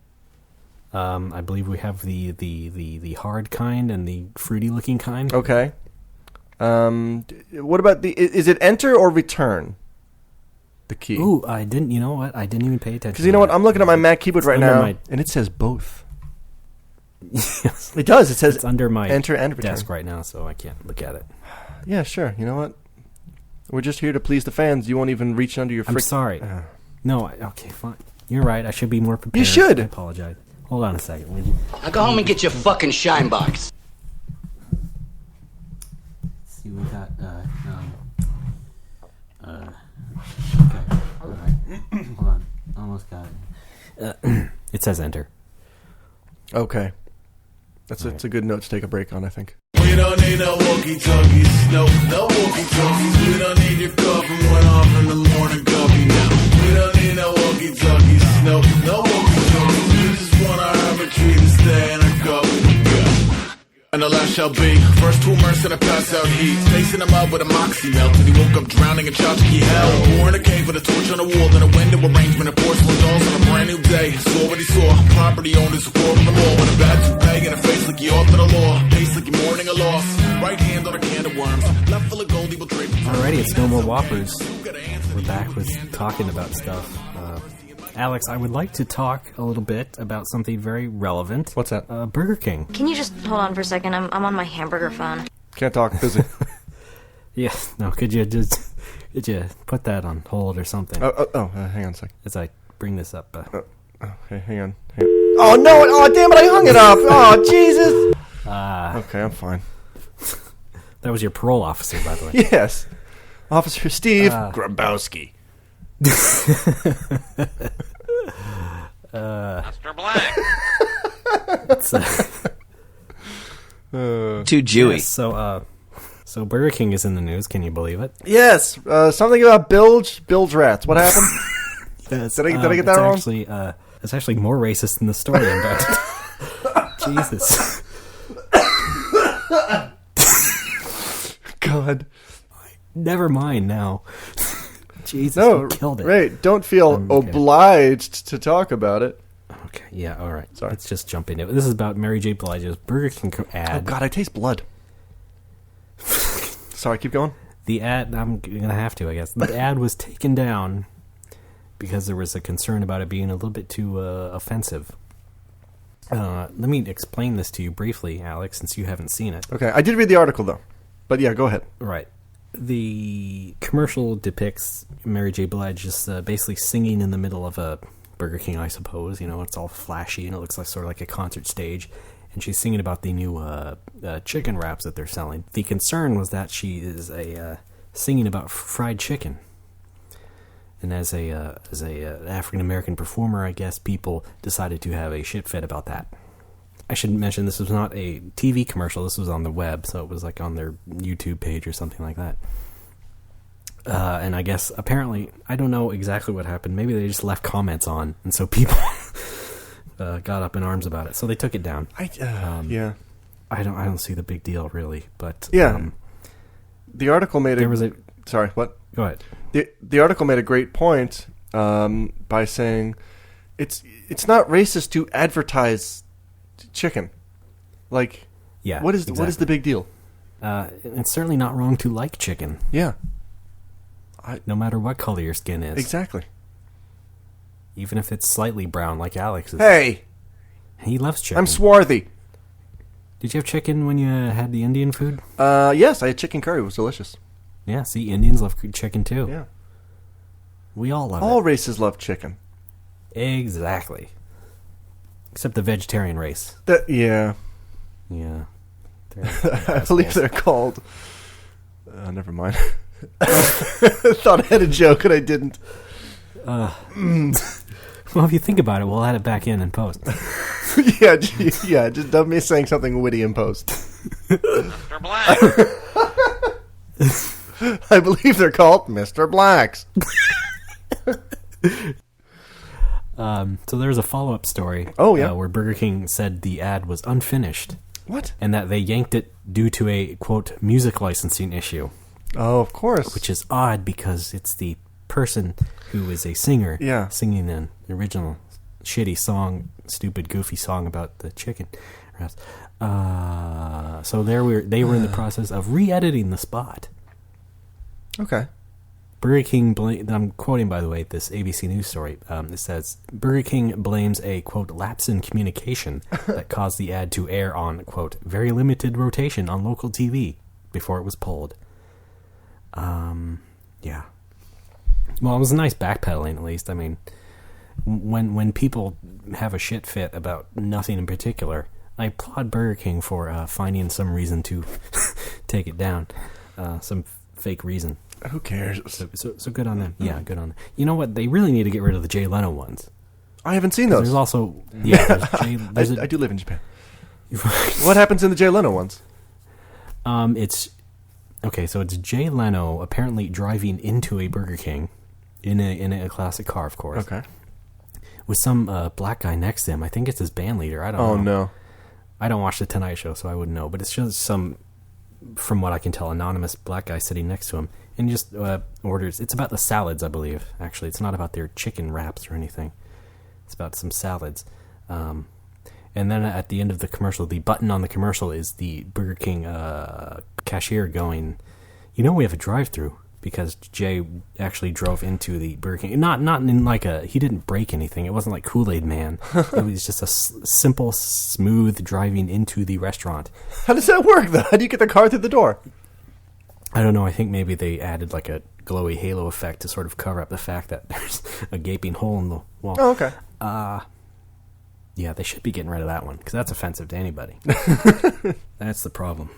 I believe we have the hard kind and the fruity looking kind. Okay. What about is it enter or return? The key. Ooh, I didn't. You know what? I didn't even pay attention. Because you know what? I'm looking at my Mac keyboard right now, and it says both. Yes, it does. It says it's under my enter and return. desk right now, so I can't look at it. Yeah, sure. You know what? We're just here to please the fans. You won't even reach under your. I'm sorry. No. Okay, fine. You're right. I should be more prepared. You should. I apologize. Hold on a second, would you? Now go home and get your fucking shine box. Let's see, we got. Okay. All right. Hold on. Almost got it. It says enter. Okay. It's a good note to take a break on, I think. We don't need no walkie-talkies, no walkie-talkies. We don't need your coffee went off in the morning coffee now. We don't need no walkie-talkies, no walkie-talkies. We just want our arbitrary to stay in our coffee to go. And the last shall be first to immerse in a pass out heat. Facing him up with a moxie melt. And he woke up drowning in tchotchke hell. War in a cave with a torch on the wall. Then a window arrangement of porcelain dolls on a brand new day. Saw what he saw. Property owners who quarreled them all. With a bad toupee and a face like he authored the law. Pace like you're mourning a loss. Right hand on a can of worms. Left full of gold, he will trade. Alrighty, Hey, it's No More Whoppers. We're back with talking about stuff. Alex, I would like to talk a little bit about something very relevant. What's that? Burger King. Can you just hold on for a second? I'm on my hamburger phone. Can't talk, busy. Yeah, no, could you put that on hold or something? Hang on a sec. As I bring this up. Okay, hang on. Oh, no! Oh, damn it, I hung it up! Oh, Jesus! Okay, I'm fine. That was your parole officer, by the way. Yes. Officer Steve Grabowski. Mr. Black. Too Jewy. Yes, so Burger King is in the news. Can you believe it? Yes. Something about bilge rats. What happened? Yes. Did I get that wrong? It's actually more racist than the story I'm about to... Jesus. God. Never mind now. Jesus, you killed it. Right. Don't feel obliged to talk about it. Okay, yeah, all right. Sorry. Let's just jump into it. This is about Mary J. Blige's Burger King ad. Oh, God, I taste blood. Sorry, keep going. The ad, I'm going to have to, I guess. The ad was taken down because there was a concern about it being a little bit too offensive. Let me explain this to you briefly, Alex, since you haven't seen it. Okay, I did read the article, though. But yeah, go ahead. Right. The commercial depicts Mary J. Blige just basically singing in the middle of a Burger King, I suppose. You know, it's all flashy and it looks like sort of like a concert stage. And she's singing about the new chicken wraps that they're selling. The concern was that she is singing about fried chicken. And as a African American performer, I guess people decided to have a shit fit about that. I should mention this was not a TV commercial. This was on the web, so it was like on their YouTube page or something like that. And I guess apparently, I don't know exactly what happened. Maybe they just left comments on, and so people got up in arms about it. So they took it down. Yeah. I don't see the big deal really, but yeah. The article made Sorry, what? Go ahead. The article made a great point by saying it's not racist to advertise chicken. Like, yeah, what is the big deal? It's certainly not wrong to like chicken. Yeah. No matter what color your skin is. Exactly. Even if it's slightly brown like Alex's. Hey! He loves chicken. I'm swarthy. Did you have chicken when you had the Indian food? Yes, I had chicken curry. It was delicious. Yeah, see, Indians love chicken too. Yeah. We all love it. All races love chicken. Exactly. Except the vegetarian race. Yeah. Yeah. I believe they're called... never mind. I thought I had a joke and I didn't. Well, if you think about it, we'll add it back in post. yeah, just dump me saying something witty in post. Mr. Black. I believe they're called Mr. Blacks. So there's a follow-up story. Oh, yeah. Where Burger King said the ad was unfinished. What? And that they yanked it due to a, quote, music licensing issue. Oh, of course. Which is odd because it's the person who is a singer singing an original shitty song, stupid, goofy song about the chicken. So they were in the process of re-editing the spot. Okay. Burger King, I'm quoting, by the way, this ABC News story. It says, Burger King blames a, quote, lapse in communication that caused the ad to air on, quote, very limited rotation on local TV before it was pulled. Yeah. Well, it was a nice backpedaling, at least. I mean, when people have a shit fit about nothing in particular, I applaud Burger King for finding some reason to take it down. Some fake reason. Who cares? So good on them. Yeah, good on them. You know what? They really need to get rid of the Jay Leno ones. I haven't seen those. There's also... I do live in Japan. What happens in the Jay Leno ones? It's... Okay, so it's Jay Leno apparently driving into a Burger King in a classic car, of course. Okay. With some black guy next to him. I think it's his band leader. I don't know. Oh, no. I don't watch The Tonight Show, so I wouldn't know. But it's just some, from what I can tell, anonymous black guy sitting next to him. And he just orders... It's about the salads, I believe, actually. It's not about their chicken wraps or anything. It's about some salads. And then at the end of the commercial, the button on the commercial is the Burger King cashier going, you know we have a drive-thru because Jay actually drove into the Burger King. Not in like he didn't break anything. It wasn't like Kool-Aid Man. It was just a simple, smooth driving into the restaurant. How does that work, though? How do you get the car through the door? I don't know. I think maybe they added like a glowy halo effect to sort of cover up the fact that there's a gaping hole in the wall. Oh, okay. Yeah, they should be getting rid of that one because that's offensive to anybody. That's the problem.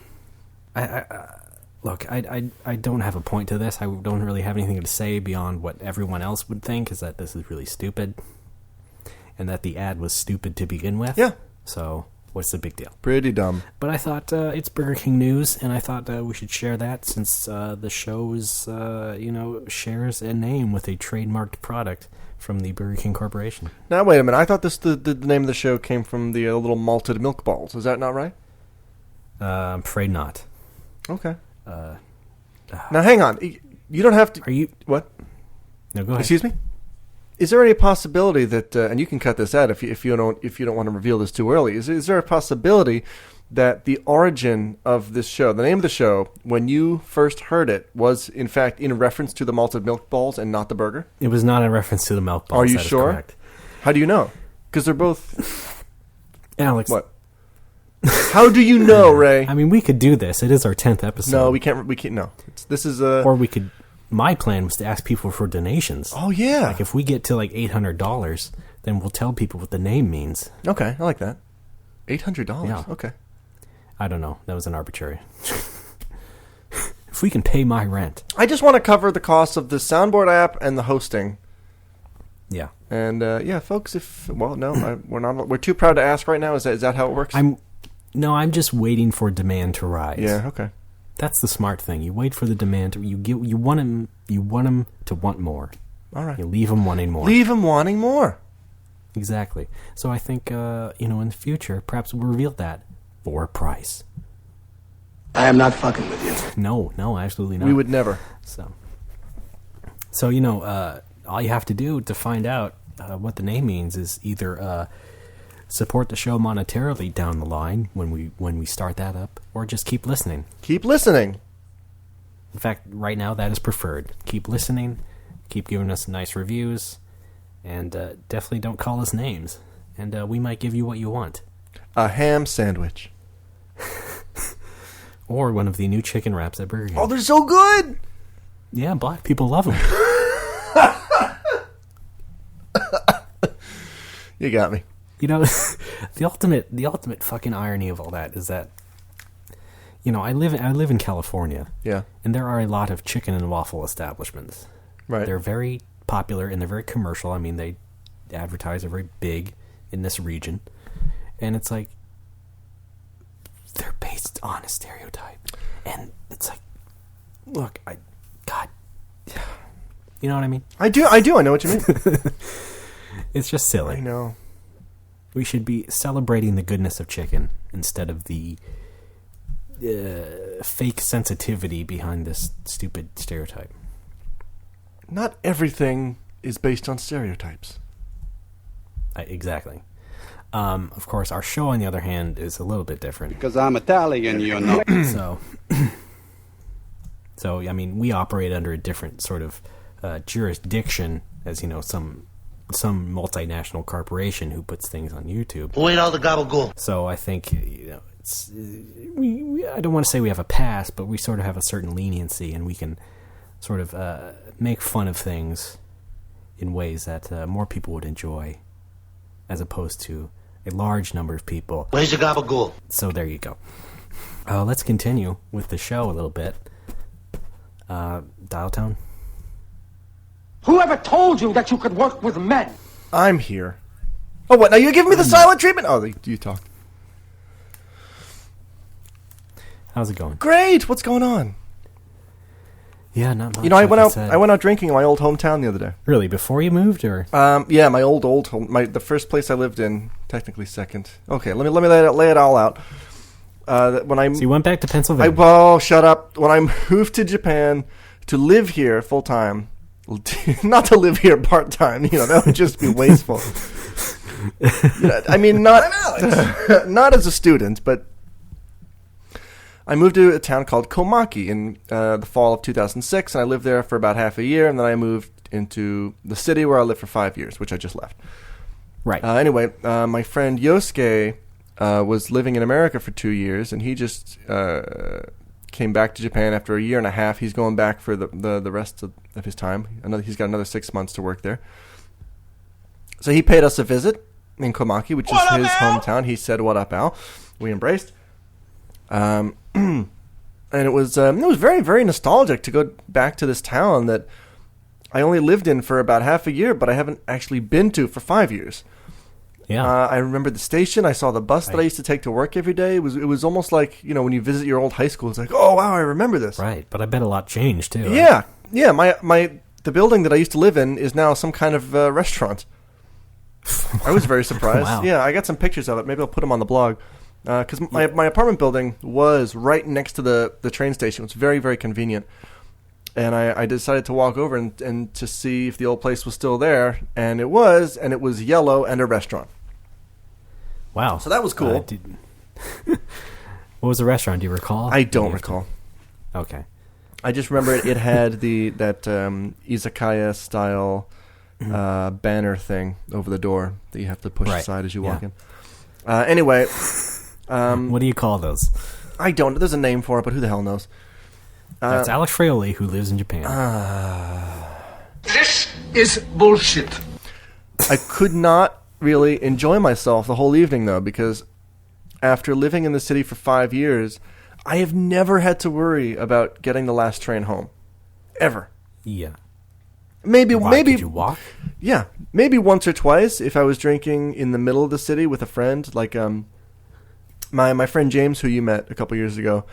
Look, I don't have a point to this. I don't really have anything to say beyond what everyone else would think, is that this is really stupid, and that the ad was stupid to begin with. Yeah. So what's the big deal? Pretty dumb. But I thought it's Burger King news, and I thought we should share that since the show is, shares a name with a trademarked product from the Burger King Corporation. Now, wait a minute. I thought the name of the show came from the little malted milk balls. Is that not right? I'm afraid not. Okay. Now, hang on. You don't have to... Are you... What? No, go ahead. Excuse me? Is there any possibility that... and you can cut this out if you don't want to reveal this too early. Is there a possibility that the origin of this show, the name of the show, when you first heard it, was, in fact, in reference to the malted milk balls and not the burger? It was not in reference to the milk balls. Are you that sure? Is correct. How do you know? Because they're both... Alex... What? How do you know, Ray? I mean, we could do this. It is our 10th episode. No, we can't. No, this is a. Or we could. My plan was to ask people for donations. Oh yeah. Like if we get to like $800, then we'll tell people what the name means. Okay, I like that. $800. Yeah. Okay. I don't know. That was an arbitrary. If we can pay my rent. I just want to cover the cost of the soundboard app and the hosting. Yeah. And yeah, folks. We're too proud to ask right now. Is that how it works? I'm just waiting for demand to rise. Yeah, okay. That's the smart thing. You wait for the demand. You want them to want more. All right. You leave them wanting more. Leave them wanting more. Exactly. So I think, in the future, perhaps we'll reveal that for a price. I am not fucking with you. No, absolutely not. We would never. So all you have to do to find out what the name means is either support the show monetarily down the line when we start that up, or just keep listening. Keep listening. In fact, right now that is preferred. Keep listening, keep giving us nice reviews, and definitely don't call us names. And we might give you what you want. A ham sandwich. Or one of the new chicken wraps at Burger King. Oh, they're so good! Yeah, black people love them. You got me. You know, the ultimate fucking irony of all that is that, I live in California. Yeah. And there are a lot of chicken and waffle establishments. Right. They're very popular and they're very commercial. I mean, they advertise, are very big in this region. And it's like, they're based on a stereotype. And it's like, look, God, you know what I mean? I do. I know what you mean. It's just silly. I know. We should be celebrating the goodness of chicken instead of the fake sensitivity behind this stupid stereotype. Not everything is based on stereotypes. Exactly. Of course, our show, on the other hand, is a little bit different. Because I'm Italian, you know. So, I mean, we operate under a different sort of jurisdiction, as some multinational corporation who puts things on YouTube. Who ate all the gabagool? So I think it's I don't want to say we have a pass, but we sort of have a certain leniency, and we can sort of make fun of things in ways that more people would enjoy, as opposed to a large number of people. Where's your gabagool? So there you go. Let's continue with the show a little bit. Dial tone. Whoever told you that you could work with men? I'm here. Oh, what? Now you're giving me the silent treatment? Oh, you talk. How's it going? Great. What's going on? Yeah, not much. I went out drinking in my old hometown the other day. Really? Before you moved, or? Yeah, my old home. The first place I lived in, technically second. Okay, let me lay it all out. So you went back to Pennsylvania? Oh, shut up! When I moved to Japan to live here full time. Not to live here part time, that would just be wasteful. I mean, not as a student, but I moved to a town called Komaki in the fall of 2006, and I lived there for about half a year, and then I moved into the city where I lived for 5 years, which I just left. Right. Anyway, my friend Yosuke was living in America for 2 years, and he just came back to Japan after a year and a half. He's going back for the rest of his time. He's got another 6 months to work there. So he paid us a visit in Komaki, which is his hometown. He said, "What up, Al?" We embraced. And it was very, very nostalgic to go back to this town that I only lived in for about half a year, but I haven't actually been to for 5 years. Yeah. I remember the station. I saw the bus that I used to take to work every day. It was almost like, when you visit your old high school, it's like, oh, wow, I remember this. Right, but I bet a lot changed, too. Yeah, yeah. The building that I used to live in is now some kind of restaurant. I was very surprised. Wow. Yeah, I got some pictures of it. Maybe I'll put them on the blog. Because my apartment building was right next to the train station. It was very, very convenient. And I decided to walk over and to see if the old place was still there. And it was yellow and a restaurant. Wow. So that was cool. What was the restaurant? Do you recall? I don't recall. Okay. I just remember it had that izakaya style banner thing over the door that you have to push aside as you walk in. Anyway. What do you call those? I don't. There's a name for it, but who the hell knows? That's Alex Fraioli, who lives in Japan. This is bullshit. I could not really enjoy myself the whole evening, though, because after living in the city for 5 years, I have never had to worry about getting the last train home. Ever. Yeah. Maybe. Could you walk? Yeah. Maybe once or twice if I was drinking in the middle of the city with a friend, like my friend James, who you met a couple years ago.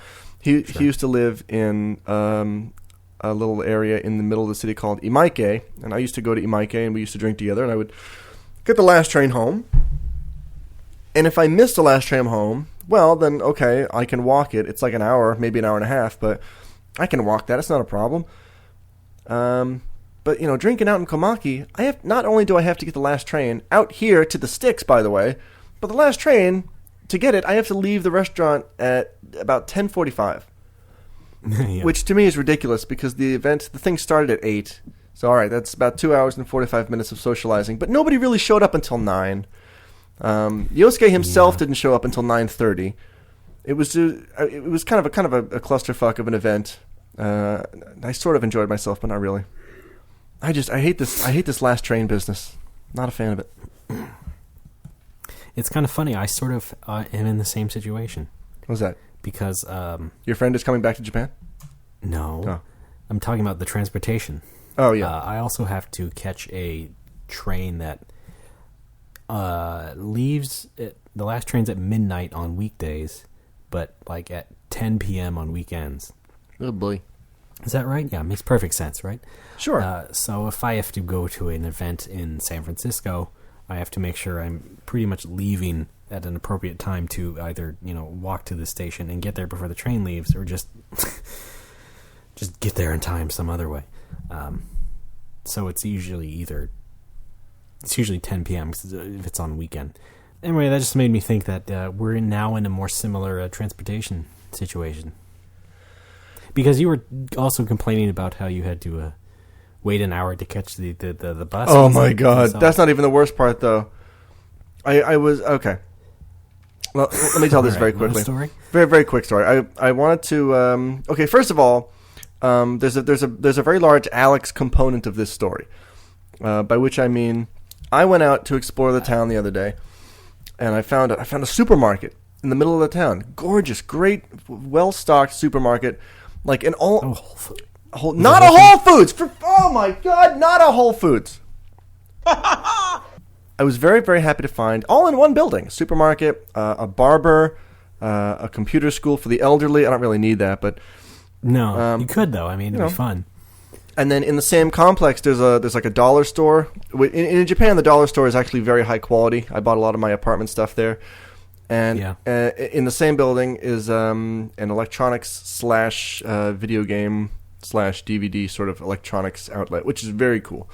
He used to live in a little area in the middle of the city called Imaike, and I used to go to Imaike, and we used to drink together, and I would get the last train home. And if I missed the last train home, well, then, okay, I can walk it. It's like an hour, maybe an hour and a half, but I can walk that. It's not a problem. But, drinking out in Komaki, not only do I have to get the last train out here to the Sticks, by the way, but the last train, to get it, I have to leave the restaurant at about 10:45, yeah. Which to me is ridiculous because the thing started at 8. So, all right, that's about 2 hours and 45 minutes of socializing. But nobody really showed up until 9. Yosuke himself didn't show up until 9:30. It was kind of a clusterfuck of an event. I sort of enjoyed myself, but not really. I hate this last train business. Not a fan of it. It's kind of funny. I sort of am in the same situation. What's that? Because your friend is coming back to Japan? No. Oh. I'm talking about the transportation. Oh, yeah. I also have to catch a train that leaves the last train's at midnight on weekdays, but like at 10 p.m. on weekends. Oh, boy. Is that right? Yeah, it makes perfect sense, right? Sure. So if I have to go to an event in San Francisco, I have to make sure I'm pretty much leaving at an appropriate time to either, walk to the station and get there before the train leaves, or just get there in time some other way. So it's usually 10 p.m. if it's on the weekend. Anyway, that just made me think that we're now in a more similar transportation situation. Because you were also complaining about how you had to wait an hour to catch the bus. Oh my God, that's not even the worst part, though. I was okay. Well, let me tell this very quickly. Story? Very, very quick story. I wanted to. Okay, first of all, there's a very large Alex component of this story, by which I mean I went out to explore the town the other day, and I found a supermarket in the middle of the town. Gorgeous, great, well stocked supermarket, like an all. Oh, Whole Foods. Not a Whole Foods! Oh my God, not a Whole Foods! I was very, very happy to find, all in one building, a supermarket, a barber, a computer school for the elderly. I don't really need that, but... No, you could, though. I mean, it'd be fun. And then in the same complex, there's like a dollar store. In Japan, the dollar store is actually very high quality. I bought a lot of my apartment stuff there. And in the same building is an electronics / video game / DVD sort of electronics outlet, which is very cool.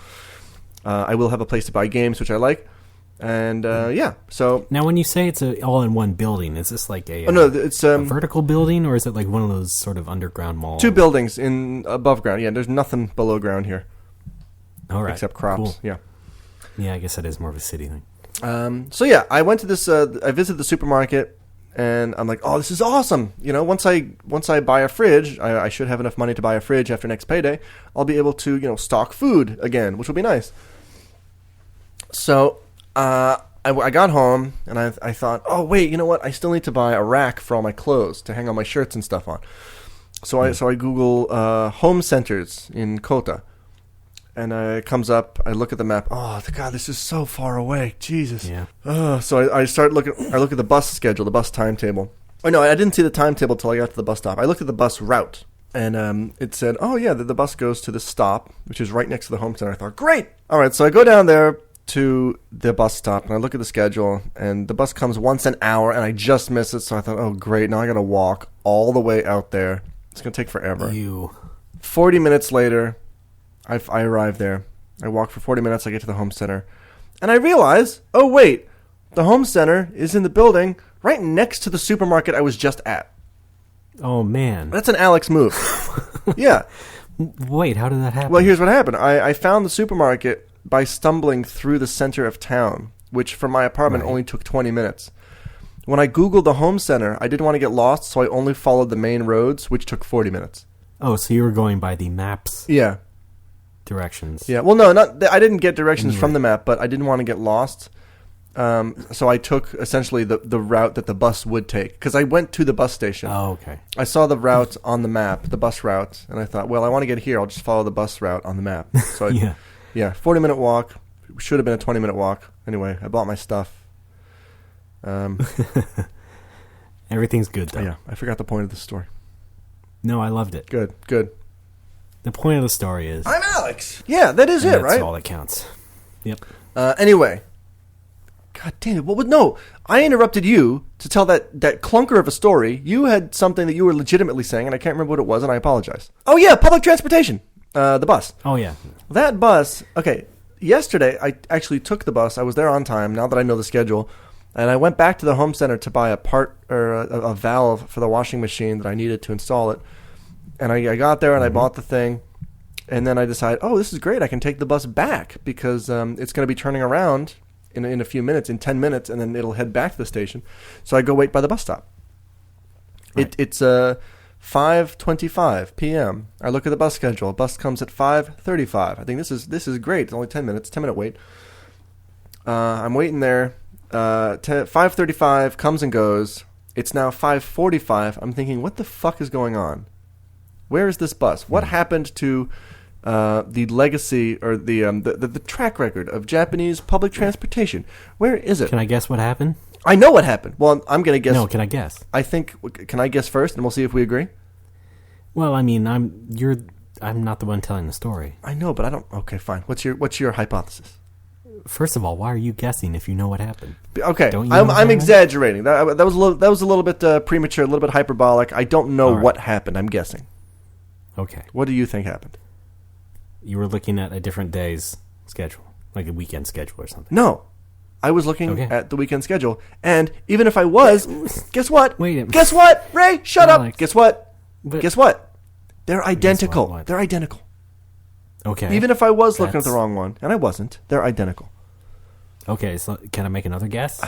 I will have a place to buy games, which I like. And so now when you say it's all in one building, is this like a it's a vertical building, or is it like one of those sort of underground malls? 2 buildings in above ground. Yeah, there's nothing below ground here. All right, except crops. Cool. Yeah. Yeah, I guess that is more of a city thing. So yeah, I went to this. I visited the supermarket, and I'm like, oh, this is awesome. You know, once I buy a fridge, I should have enough money to buy a fridge after next payday. I'll be able to stock food again, which will be nice. So I got home, and I thought, oh wait, you know what? I still need to buy a rack for all my clothes to hang all my shirts and stuff on. So I Google home centers in Kota. And it comes up. I look at the map. Oh God, this is so far away. Jesus. Yeah. So I start looking. I look at the bus schedule, the bus timetable. Oh no, I didn't see the timetable till I got to the bus stop. I looked at the bus route, and it said, "Oh yeah, the bus goes to the stop, which is right next to the home center." I thought, great. All right, so I go down there to the bus stop, and I look at the schedule, and the bus comes once an hour, and I just miss it. So I thought, oh great, now I got to walk all the way out there. It's gonna take forever. 40 minutes later. I arrive there. I walk for 40 minutes. I get to the home center. And I realize, oh, wait, the home center is in the building right next to the supermarket I was just at. Oh, man. That's an Alex move. Yeah. Wait, how did that happen? Well, here's what happened. I found the supermarket by stumbling through the center of town, which from my apartment only took 20 minutes. When I Googled the home center, I didn't want to get lost, so I only followed the main roads, which took 40 minutes. Oh, so you were going by the maps? Yeah. Directions. Yeah, well, no, I didn't get directions from the map, but I didn't want to get lost. So I took essentially the route that the bus would take, because I went to the bus station. Oh, okay. I saw the route on the map, the bus route, and I thought, well, I want to get here. I'll just follow the bus route on the map. So yeah, 40-minute walk. Should have been a 20-minute walk. Anyway, I bought my stuff. Everything's good, though. Yeah, I forgot the point of the story. No, I loved it. Good. The point of the story is... I'm Alex! Yeah, that is it, right? That's all that counts. Yep. Anyway. God damn it. No, I interrupted you to tell that clunker of a story. You had something that you were legitimately saying, and I can't remember what it was, and I apologize. Oh, yeah, public transportation. The bus. Oh, yeah. That bus... Okay, yesterday, I actually took the bus. I was there on time, now that I know the schedule. And I went back to the home center to buy a part or a valve for the washing machine that I needed to install it. And I got there and I bought the thing. And then I decided, oh, this is great. I can take the bus back because it's going to be turning around in a few minutes, in 10 minutes, and then it'll head back to the station. So I go wait by the bus stop. Right. It's 5:25 p.m. I look at the bus schedule. Bus comes at 5:35. I think this is great. It's only 10 minutes, 10-minute wait. I'm waiting there. 5:35 comes and goes. It's now 5:45. I'm thinking, what the fuck is going on? Where is this bus? What happened to the legacy or the track record of Japanese public transportation? Where is it? Can I guess what happened? I know what happened. Well, I'm going to guess. No, can I guess? I think. Can I guess first, and we'll see if we agree? Well, I mean, I'm not the one telling the story. I know, but I don't. Okay, fine. What's your hypothesis? First of all, why are you guessing if you know what happened? Okay, I'm exaggerating. That was a little bit premature, a little bit hyperbolic. I don't know what happened. I'm guessing. Okay. What do you think happened? You were looking at a different day's schedule, like a weekend schedule or something. No. I was looking at the weekend schedule, and even if I was, guess what? Guess what? Ray, shut up. Guess what? Guess what? They're identical. They're identical. Okay. Even if I was looking at the wrong one, and I wasn't, they're identical. Okay, so can I make another guess?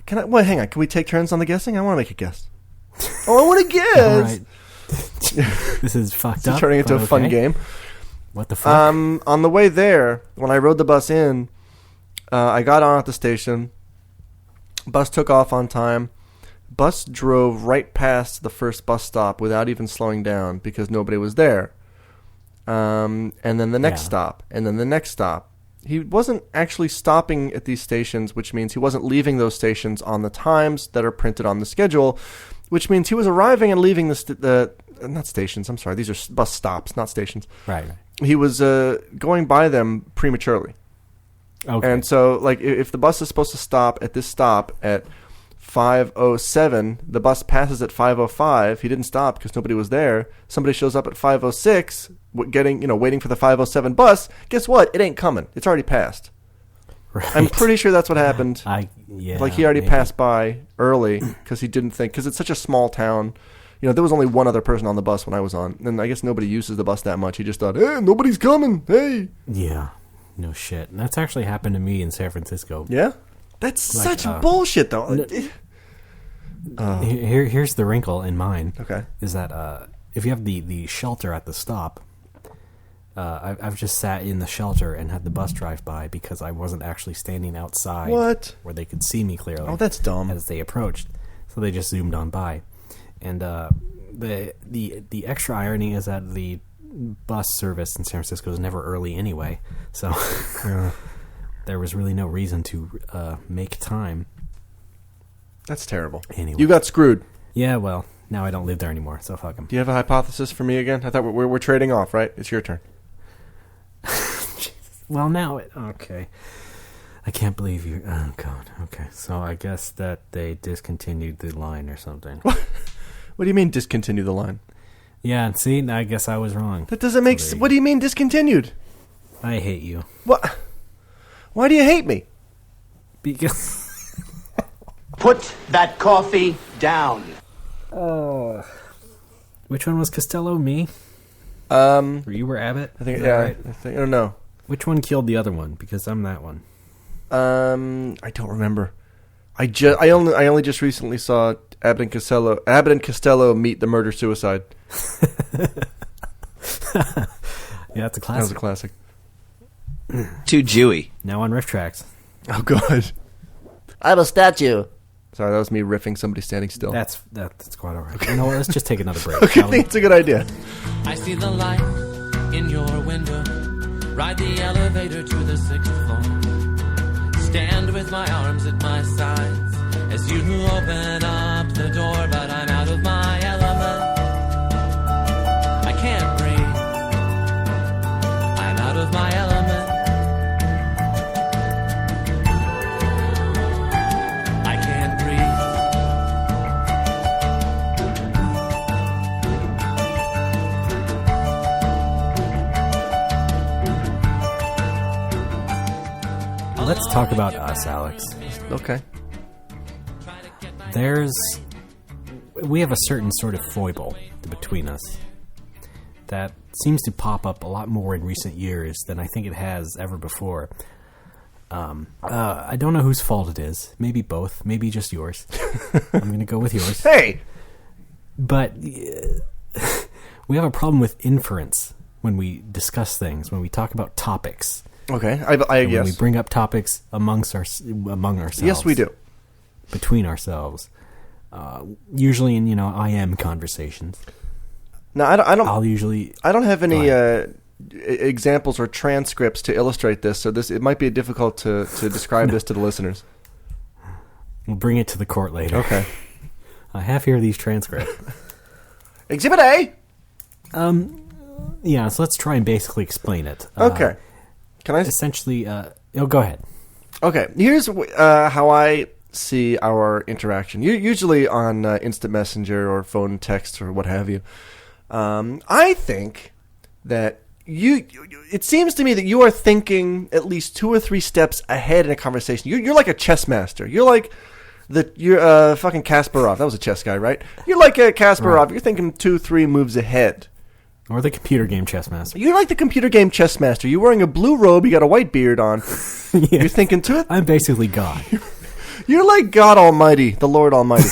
Can I? Well, hang on. Can we take turns on the guessing? I want to make a guess. Oh, I want to guess. All right. This is fucked up. It's turning into a fun game. What the fuck? On the way there, when I rode the bus in, I got on at the station. Bus took off on time. Bus drove right past the first bus stop without even slowing down because nobody was there. And then the next stop, and then the next stop. He wasn't actually stopping at these stations, which means he wasn't leaving those stations on the times that are printed on the schedule, which means he was arriving and leaving not stations, I'm sorry, these are bus stops, not stations. Right. He was going by them prematurely. Okay. And so, like, if the bus is supposed to stop at this stop at 5:07, the bus passes at 5:05. He didn't stop because nobody was there. Somebody shows up at 5:06, waiting for the 5:07 bus. Guess what? It ain't coming. It's already passed. Right. I'm pretty sure that's what happened. Yeah, like he already passed by early because he didn't think, because it's such a small town. You know, there was only one other person on the bus when I was on, and I guess nobody uses the bus that much. He just thought, hey, nobody's coming. Hey. Yeah, no shit. And that's actually happened to me in San Francisco. Yeah? That's such bullshit, though. Here's the wrinkle in mine. Okay. Is that if you have the shelter at the stop, I've just sat in the shelter and had the bus drive by because I wasn't actually standing outside where they could see me clearly. Oh, that's dumb. As they approached. So they just zoomed on by. And the extra irony is that the bus service in San Francisco is never early anyway. So there was really no reason to make time. That's terrible. Anyway. You got screwed. Yeah, well, now I don't live there anymore, so fuck them. Do you have a hypothesis for me again? I thought we're trading off, right? It's your turn. Well, now okay. I can't believe you. Oh God. Okay, so I guess that they discontinued the line or something. What do you mean discontinue the line? Yeah, see, I guess I was wrong. That doesn't make sense. What do you mean discontinued? I hate you. What? Why do you hate me? Because Put that coffee down. Oh. Which one was Costello? Me? Or you were Abbott? I think. Yeah. Right? I don't know. Which one killed the other one? Because I'm that one. I don't remember. I only just recently saw Abbott and Costello meet the murder suicide. Yeah, that's a classic. That was a classic. Too Jewy. Now on Rifftrax. Oh God. I'm a statue. Sorry, that was me riffing somebody standing still. That's quite all right. Okay. You know what? Let's just take another break. Okay, I think it's a good idea. I see the light in your window. Ride the elevator to the 6th floor. Stand with my arms at my sides as you open up the door, but I'm out of my element. I can't breathe. I'm out of my element. I can't breathe. Let's talk about us, Alex. Okay. We have a certain sort of foible between us that seems to pop up a lot more in recent years than I think it has ever before. I don't know whose fault it is. Maybe both. Maybe just yours. I'm going to go with yours. Hey! But we have a problem with inference when we discuss things, when we talk about topics. Okay, I guess. When we bring up topics among ourselves. Yes, we do. Between ourselves. Usually in, IM conversations. No, I don't have any examples or transcripts to illustrate this, so it might be difficult to describe this to the listeners. We'll bring it to the court later. Okay. I have here these transcripts. Exhibit A! Yeah, so let's try and basically explain it. Okay. Can I... Essentially, go ahead. Okay, here's how I see our interaction. Usually on instant messenger or phone text or what have you. I think that it seems to me that you are thinking at least 2 or 3 steps ahead in a conversation. You're like a chess master. You're like you're fucking Kasparov. That was a chess guy, right? You're like a Kasparov. Right. You're thinking 2-3 moves ahead. Or the computer game chess master. You're like the computer game chess master. You're wearing a blue robe. You got a white beard on. Yeah. You're thinking to it. I'm basically God. You're like God Almighty, the Lord Almighty.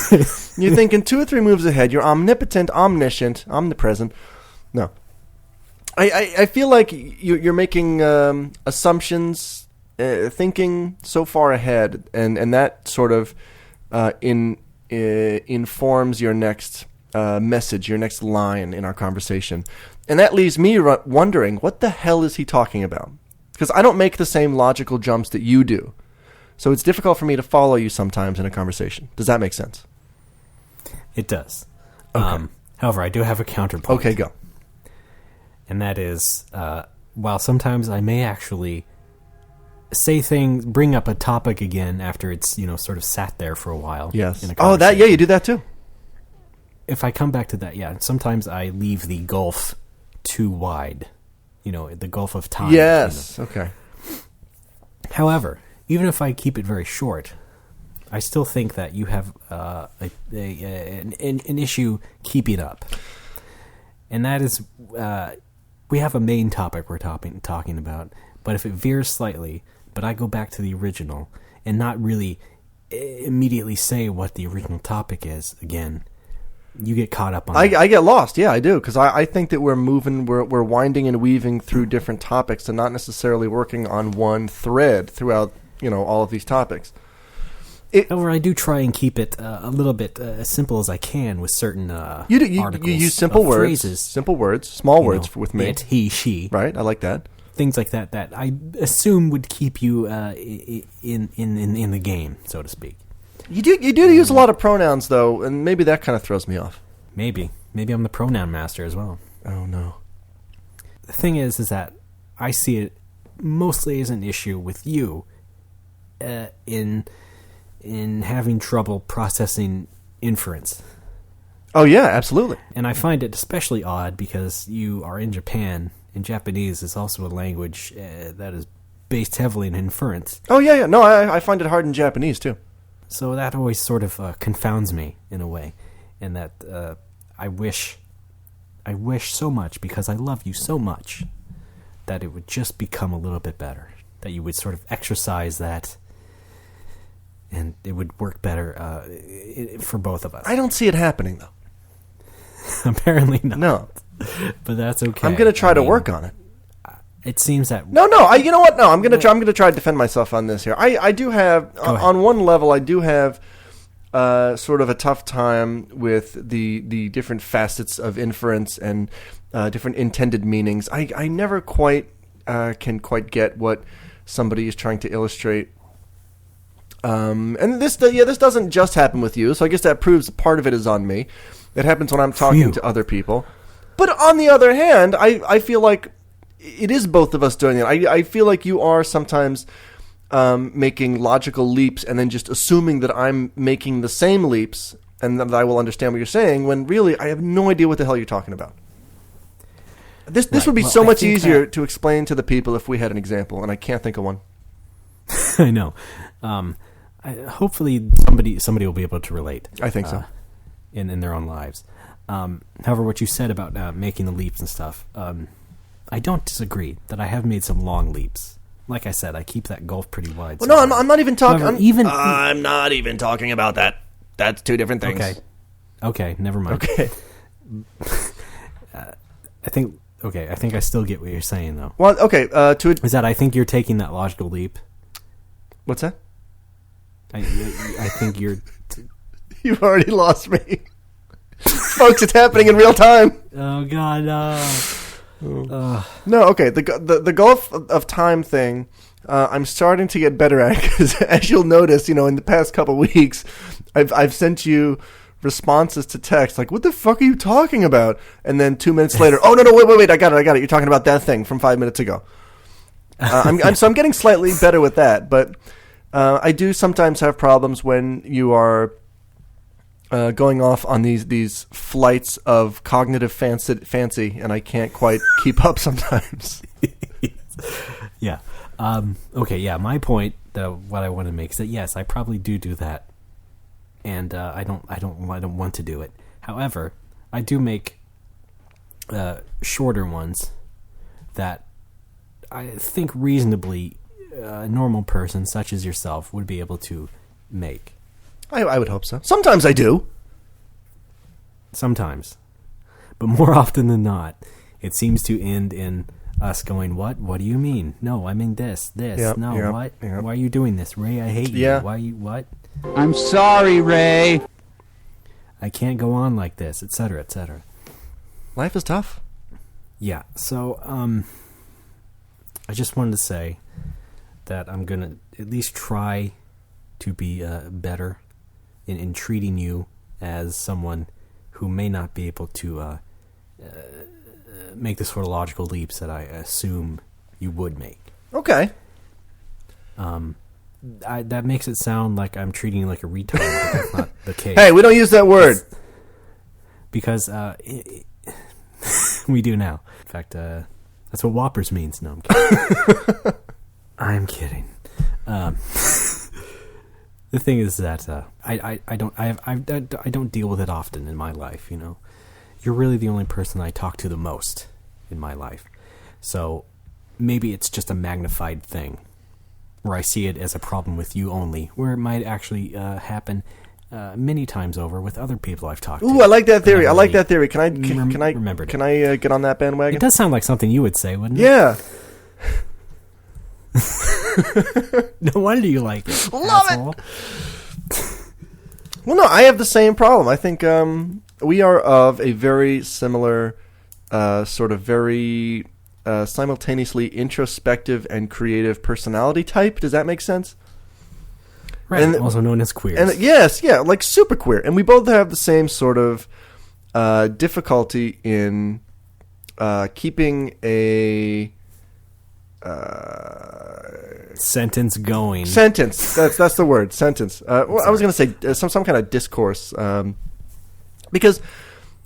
You're thinking 2 or 3 moves ahead. You're omnipotent, omniscient, omnipresent. No. I feel like you're making assumptions, thinking so far ahead, and that sort of informs your next message, your next line in our conversation. And that leaves me wondering, what the hell is he talking about? Because I don't make the same logical jumps that you do. So it's difficult for me to follow you sometimes in a conversation. Does that make sense? It does. Okay. However, I do have a counterpoint. Okay, go. And that is, while sometimes I may actually say things, bring up a topic again after it's, sort of sat there for a while. Yes. You do that too. If I come back to that, yeah, sometimes I leave the gulf too wide. The gulf of time. Yes, okay. However, even if I keep it very short, I still think that you have an issue keeping up. And that is, we have a main topic we're talking about, but if it veers slightly, but I go back to the original and not really immediately say what the original topic is again, you get caught up on that. I get lost. Yeah, I do, because I think that we're winding and weaving through different topics and not necessarily working on one thread throughout, all of these topics. However, I do try and keep it a little bit as simple as I can with certain you articles. You use simple words, phrases, simple words, small words with me. It, he, she. Right, I like that. Things like that I assume would keep you in the game, so to speak. You do use a lot of pronouns, though, and maybe that kind of throws me off. Maybe I'm the pronoun master as well. Oh, no. The thing is that I see it mostly as an issue with you in having trouble processing inference. Oh, yeah, absolutely. And I find it especially odd because you are in Japan, and Japanese is also a language that is based heavily in inference. Oh, yeah. No, I find it hard in Japanese, too. So that always sort of confounds me in a way, and that I wish so much, because I love you so much, that it would just become a little bit better, that you would sort of exercise that, and it would work better for both of us. I don't see it happening, though. Apparently not. No. But that's okay. I'm going to try to work on it. It seems that... No, you know what? No, I'm going to try to defend myself on this here. I do have, on one level, I do have sort of a tough time with the different facets of inference and different intended meanings. I never quite can quite get what somebody is trying to illustrate. And this doesn't just happen with you, so I guess that proves part of it is on me. It happens when I'm talking to other people. But on the other hand, I feel like it is both of us doing it. I feel like you are sometimes making logical leaps and then just assuming that I'm making the same leaps and that I will understand what you're saying, when really I have no idea what the hell you're talking about. This would be so much easier to explain to the people if we had an example, and I can't think of one. I know. Hopefully somebody will be able to relate. I think so. In their own lives. However, what you said about making the leaps and stuff, I don't disagree that I have made some long leaps. Like I said, I keep that gulf pretty wide. Well, no, I'm not even talking. I'm not even talking about that. That's two different things. Okay, never mind. Okay. I think I still get what you're saying, though. Well, okay. Is that I think you're taking that logical leap. What's that? I think you're... You've already lost me. Folks, it's happening in real time. Oh, God, no. No, okay. The gulf of time thing, I'm starting to get better at, because as you'll notice, in the past couple weeks, I've sent you responses to text like, what the fuck are you talking about? And then 2 minutes later, oh, no, wait, I got it. You're talking about that thing from 5 minutes ago. I'm getting slightly better with that, but I do sometimes have problems when you are going off on these flights of cognitive fancy, and I can't quite keep up sometimes. Yeah. Okay. Yeah. My point, what I want to make is that yes, I probably do that, and I don't want to do it. However, I do make shorter ones that I think reasonably a normal person such as yourself would be able to make. I would hope so. Sometimes I do. Sometimes. But more often than not, it seems to end in us going, what? What do you mean? No, I mean this. Yep, no, yep, what? Yep. Why are you doing this? Ray, I hate you. Yeah. Why you, what? I'm sorry, Ray. I can't go on like this, etc., etc. Life is tough. Yeah, so, I just wanted to say that I'm going to at least try to be better in treating you as someone who may not be able to make the sort of logical leaps that I assume you would make. Okay. That makes it sound like I'm treating you like a retard, but that's not the case. Hey, we don't use that word. Because we do now. In fact, that's what Whoppers means. No, I'm kidding. I'm kidding. The thing is that I don't deal with it often in my life. You know, you're really the only person I talk to the most in my life. So maybe it's just a magnified thing, where I see it as a problem with you only, where it might actually happen many times over with other people I've talked to. Ooh, I like that theory. Can I remember can I get on that bandwagon? It does sound like something you would say, wouldn't it? Yeah. No wonder you like it. Love asshole. it. Well, no, I have the same problem. I think we are of a very similar, sort of very simultaneously introspective and creative personality type. Does that make sense? Right, and, also known as queers. And yes, yeah, like super queer. And we both have the same sort of difficulty in keeping a sentence going. Sentence. That's the word. Sentence. Well, I was going to say some kind of discourse, because,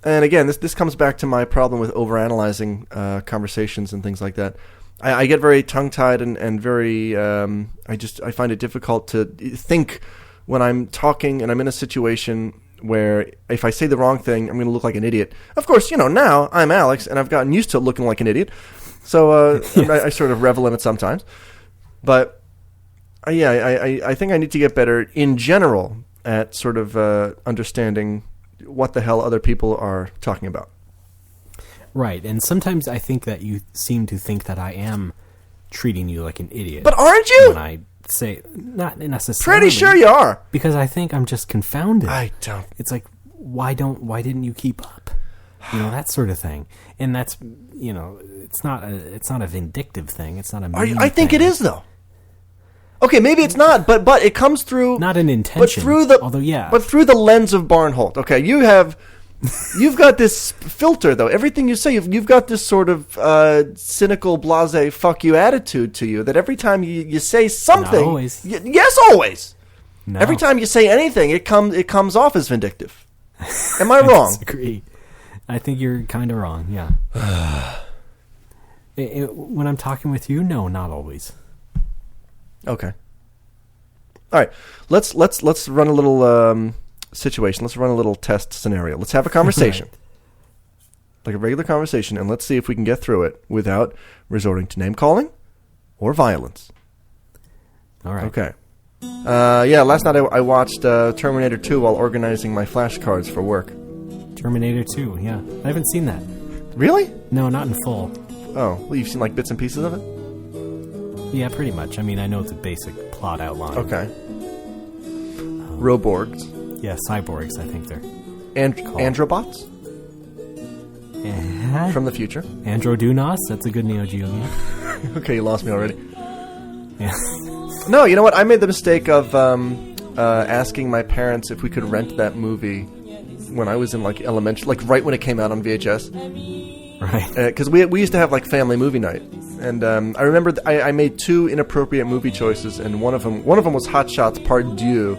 and again, this comes back to my problem with overanalyzing conversations and things like that. I get very tongue-tied and very. I find it difficult to think when I'm talking and I'm in a situation where if I say the wrong thing, I'm going to look like an idiot. Of course, now I'm Alex, and I've gotten used to looking like an idiot. So yes. I sort of revel in it sometimes. But I think I need to get better in general at sort of understanding what the hell other people are talking about. Right, and sometimes I think that you seem to think that I am treating you like an idiot. But aren't you? When I say, not necessarily. Pretty sure you are. Because I think I'm just confounded. I don't. It's like, why didn't you keep up? That sort of thing. And that's, it's not a vindictive thing. It's not a mean I think thing. it is, though. Okay, maybe it's not, but it comes through. Not an intention. But through the lens of Barnholt. Okay, you've got this filter, though. Everything you say, you've got this sort of cynical, blasé, fuck you attitude to you that every time you say something. Not always. Yes, always. No. Every time you say anything, it comes off as vindictive. Am I wrong? I disagree. I think you're kind of wrong, yeah. When I'm talking with you, no, not always. Okay. All right. Let's run a little situation. Let's run a little test scenario. Let's have a conversation. Right. Like a regular conversation, and let's see if we can get through it without resorting to name-calling or violence. All right. Okay. Last night I watched Terminator 2 while organizing my flashcards for work. Terminator 2, yeah. I haven't seen that. Really? No, not in full. Oh, well, you've seen like bits and pieces of it? Yeah, pretty much. I mean, I know the basic plot outline. Okay. Roborgs. Yeah, cyborgs, I think they're Androbots? From the future. Androdunos, that's a good Neo Geo game. Okay, you lost me already. Yeah. No, you know what? I made the mistake of asking my parents if we could rent that movie when I was in like elementary, like right when it came out on VHS. Right. Because we used to have like family movie night, and I remember I made two inappropriate movie choices, and one of them was Hot Shots Part 2,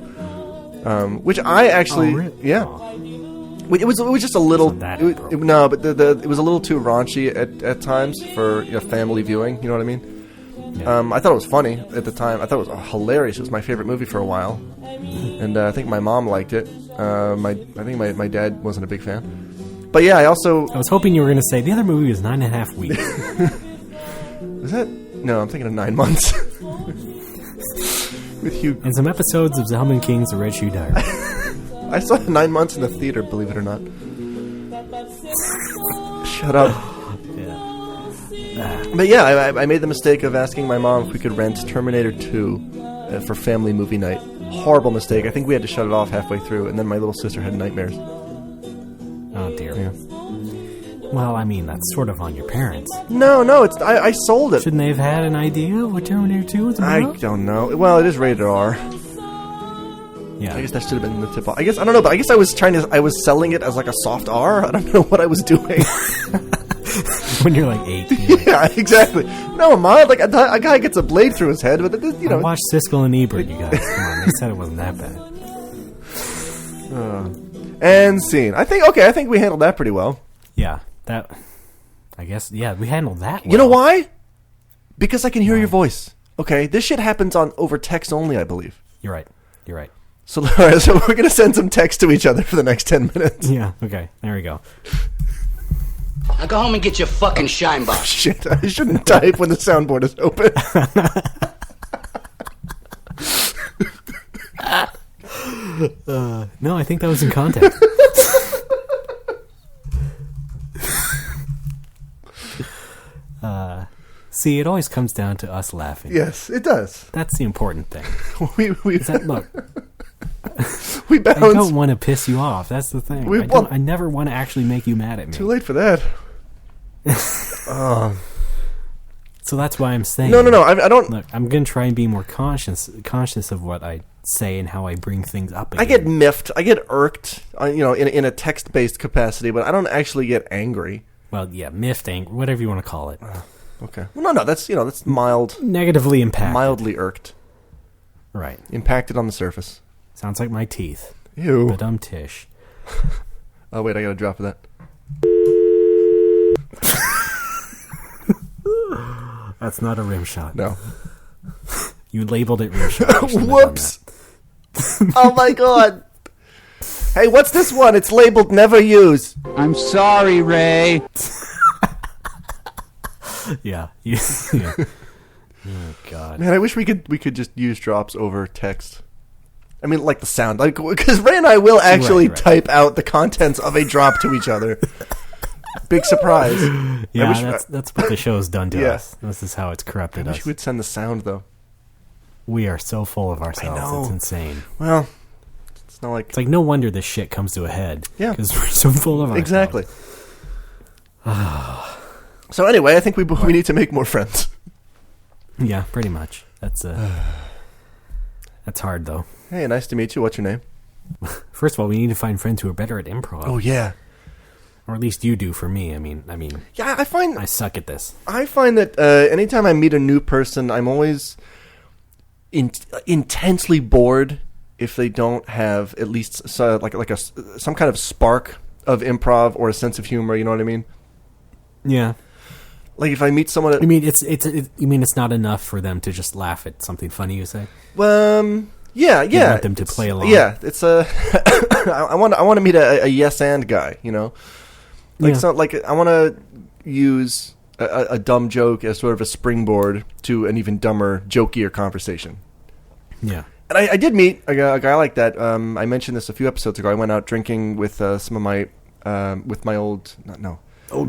which I actually yeah. It was just a little but it was a little too raunchy at times for family viewing. You know what I mean? Yeah. I thought it was funny at the time. I thought it was hilarious. It was my favorite movie for a while, and I think my mom liked it. I think my dad wasn't a big fan. But yeah, I was hoping you were going to say the other movie was 9.5 weeks. Is that? No, I'm thinking of 9 months. With Hugh. And some episodes of Zalman King's The Red Shoe Diary. I saw 9 months in the theater, believe it or not. Shut up. Yeah. But yeah, I made the mistake of asking my mom if we could rent Terminator 2 for family movie night. Horrible mistake. I think we had to shut it off halfway through, and then my little sister had nightmares. Oh, dear. Yeah. Well, I mean, that's sort of on your parents. No, I sold it. Shouldn't they have had an idea of what Terminator 2 was about? I don't know. Well, it is rated R. Yeah. I guess that should have been the tip off. I don't know, but I guess I was selling it as like a soft R. I don't know what I was doing. When you're like 8. Yeah, exactly. No, Mom, like a guy gets a blade through his head, but I watched Siskel and Ebert, you guys. Come on, they said it wasn't that bad. And scene. I think we handled that pretty well. Yeah, I guess, we handled that well. You know why? Because I can hear your voice. Okay, this shit happens on over text only, I believe. You're right. You're right. So, Laura, so we're going to send some text to each other for the next 10 minutes. Yeah, okay. There we go. Now go home and get your fucking shine box. Shit, I shouldn't type when the soundboard is open. No, I think that was in context. See, it always comes down to us laughing. Yes, it does. That's the important thing. Look, we bounce. I don't want to piss you off. That's the thing. I never want to actually make you mad at me. Too late for that. So that's why I'm saying. No. I don't. Look, I'm gonna try and be more conscious of what I say and how I bring things up. Again. I get miffed. I get irked. In a text-based capacity, but I don't actually get angry. Well, yeah, miffed, angry, whatever you want to call it. Okay. Well, no. That's mild. Negatively impacted. Mildly irked. Right. Impacted on the surface. Sounds like my teeth. Ew. But I'm Tish. Oh wait, I got a drop of that. That's not a rim shot. No. You labeled it rim shot. Whoops. Oh my god. Hey, what's this one? It's labeled never use. I'm sorry, Ray. Yeah. Oh god. Man, I wish we could just use drops over text. I mean, like the sound, because Ray and I will actually type out the contents of a drop to each other. Big surprise. Yeah, that's what the show's done to us. This is how it's corrupted us. I wish we'd send the sound though. We are so full of ourselves. I know. It's insane. Well, it's not like... It's like no wonder this shit comes to a head. Yeah. Because we're so full of ourselves. Exactly. So anyway, I think we need to make more friends. Yeah, pretty much. That's hard, though. Hey, nice to meet you. What's your name? First of all, we need to find friends who are better at improv. Oh, yeah. Or at least you do for me. I mean... Yeah, I find... I suck at this. I find that anytime I meet a new person, I'm always... intensely bored if they don't have at least some kind of spark of improv or a sense of humor. You know what I mean? Yeah. Like if I meet someone, you mean it's not enough for them to just laugh at something funny you say? Yeah. You want them to play along. Yeah, it's I want to meet a yes and guy. You know, I want to use a dumb joke as sort of a springboard to an even dumber, jokier conversation. Yeah. And I did meet a guy like that. I mentioned this a few episodes ago. I went out drinking with some of my with my old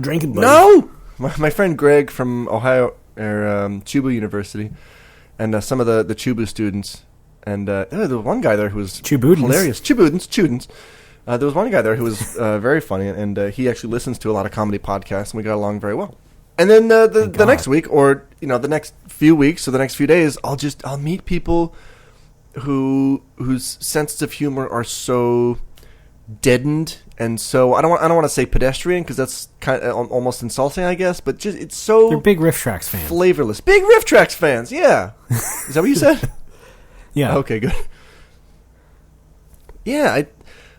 drinking buddy. No, my friend Greg from Ohio Chubu University, and some of the Chubu students. And there was one guy there who was hilarious. Chubudens. There was one guy there who was very funny, and he actually listens to a lot of comedy podcasts, and we got along very well. And then the next week, or the next few weeks, or the next few days, I'll meet people whose senses of humor are so deadened, and so I don't want to say pedestrian because that's kind of almost insulting, I guess. But just it's so they're big Rifftrax fans, flavorless, big Rifftrax fans. Yeah, is that what you said? Yeah. Okay, good. Yeah,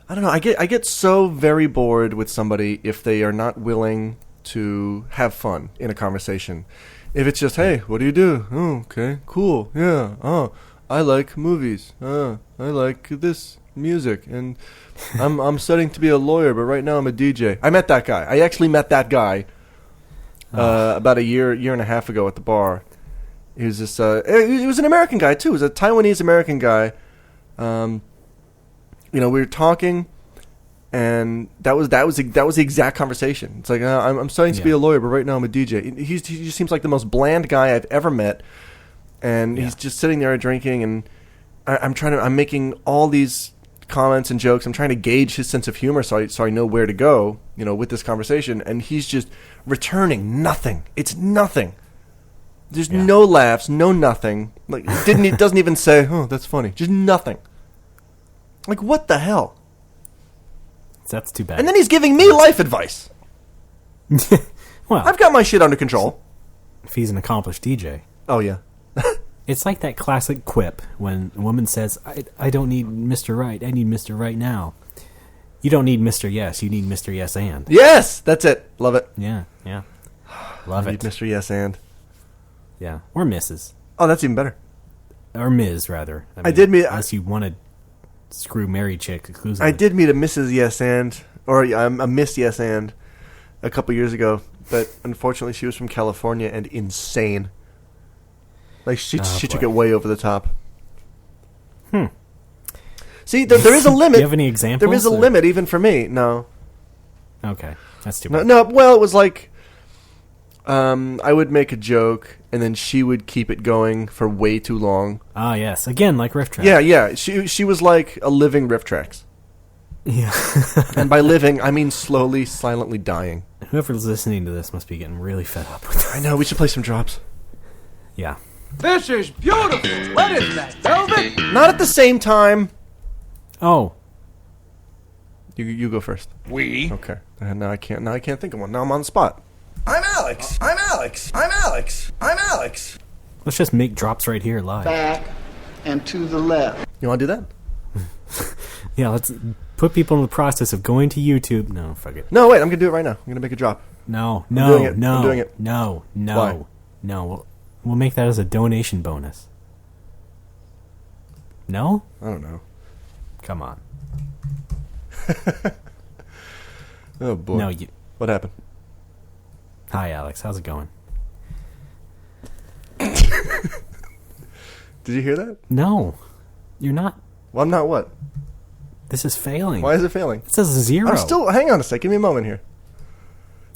I don't know. I get so very bored with somebody if they are not willing to have fun in a conversation. If it's just, hey, what do you do? Oh, okay, cool. Yeah. Oh, I like movies. I like this music, and I'm studying to be a lawyer, but right now I'm a DJ. I met that guy. I actually met that guy about a year and a half ago at the bar. He was this. He was an American guy too. He was a Taiwanese American guy. We were talking, and that was the exact conversation. It's like I'm studying to be a lawyer, but right now I'm a DJ. He just seems like the most bland guy I've ever met, and he's just sitting there drinking, and I'm making all these comments and jokes. I'm trying to gauge his sense of humor so I know where to go, with this conversation, and he's just returning nothing. It's nothing. There's no laughs, no nothing. Like doesn't even say, "Oh, that's funny." Just nothing. Like what the hell? That's too bad. And then he's giving me life advice. Well, I've got my shit under control. If he's an accomplished DJ. Oh yeah. It's like that classic quip when a woman says, I don't need Mr. Right, I need Mr. Right now. You don't need Mr. Yes, you need Mr. Yes and. Yes, that's it. Love it. Yeah. Love it. Need Mr. Yes and. Yeah, or Mrs. Oh, that's even better. Or Ms. rather. I did meet. Unless you want to screw married chick exclusively. I did meet a Mrs. Yes and, or a Miss Yes and, a couple years ago, but unfortunately she was from California and insane. Like she took it way over the top. See, there is a limit. Do you have any examples? There is a limit even for me. No. Okay, that's too bad. No, well, it was like I would make a joke and then she would keep it going for way too long. Ah, yes. Again, like Rifftrax. Yeah. She was like a living Rifftrax. Yeah. And by living, I mean slowly, silently dying. Whoever's listening to this must be getting really fed up with this. I know, we should play some drops. Yeah. This is beautiful. What is that, velvet? Not at the same time. Oh. You go first. We? Okay. Now I can't think of one. Now I'm on the spot. I'm Alex. I'm Alex. I'm Alex. I'm Alex. Let's just make drops right here live. Back and to the left. You want to do that? Yeah, let's put people in the process of going to YouTube. No, fuck it. No, wait, I'm going to do it right now. I'm going to make a drop. No. I'm doing it. No. Why? No. We'll make that as a donation bonus. No? I don't know. Come on. Oh, boy. No, What happened? Hi, Alex. How's it going? Did you hear that? No. You're not. Well, I'm not what? This is failing. Why is it failing? It says 0. I'm still... Hang on a sec. Give me a moment here.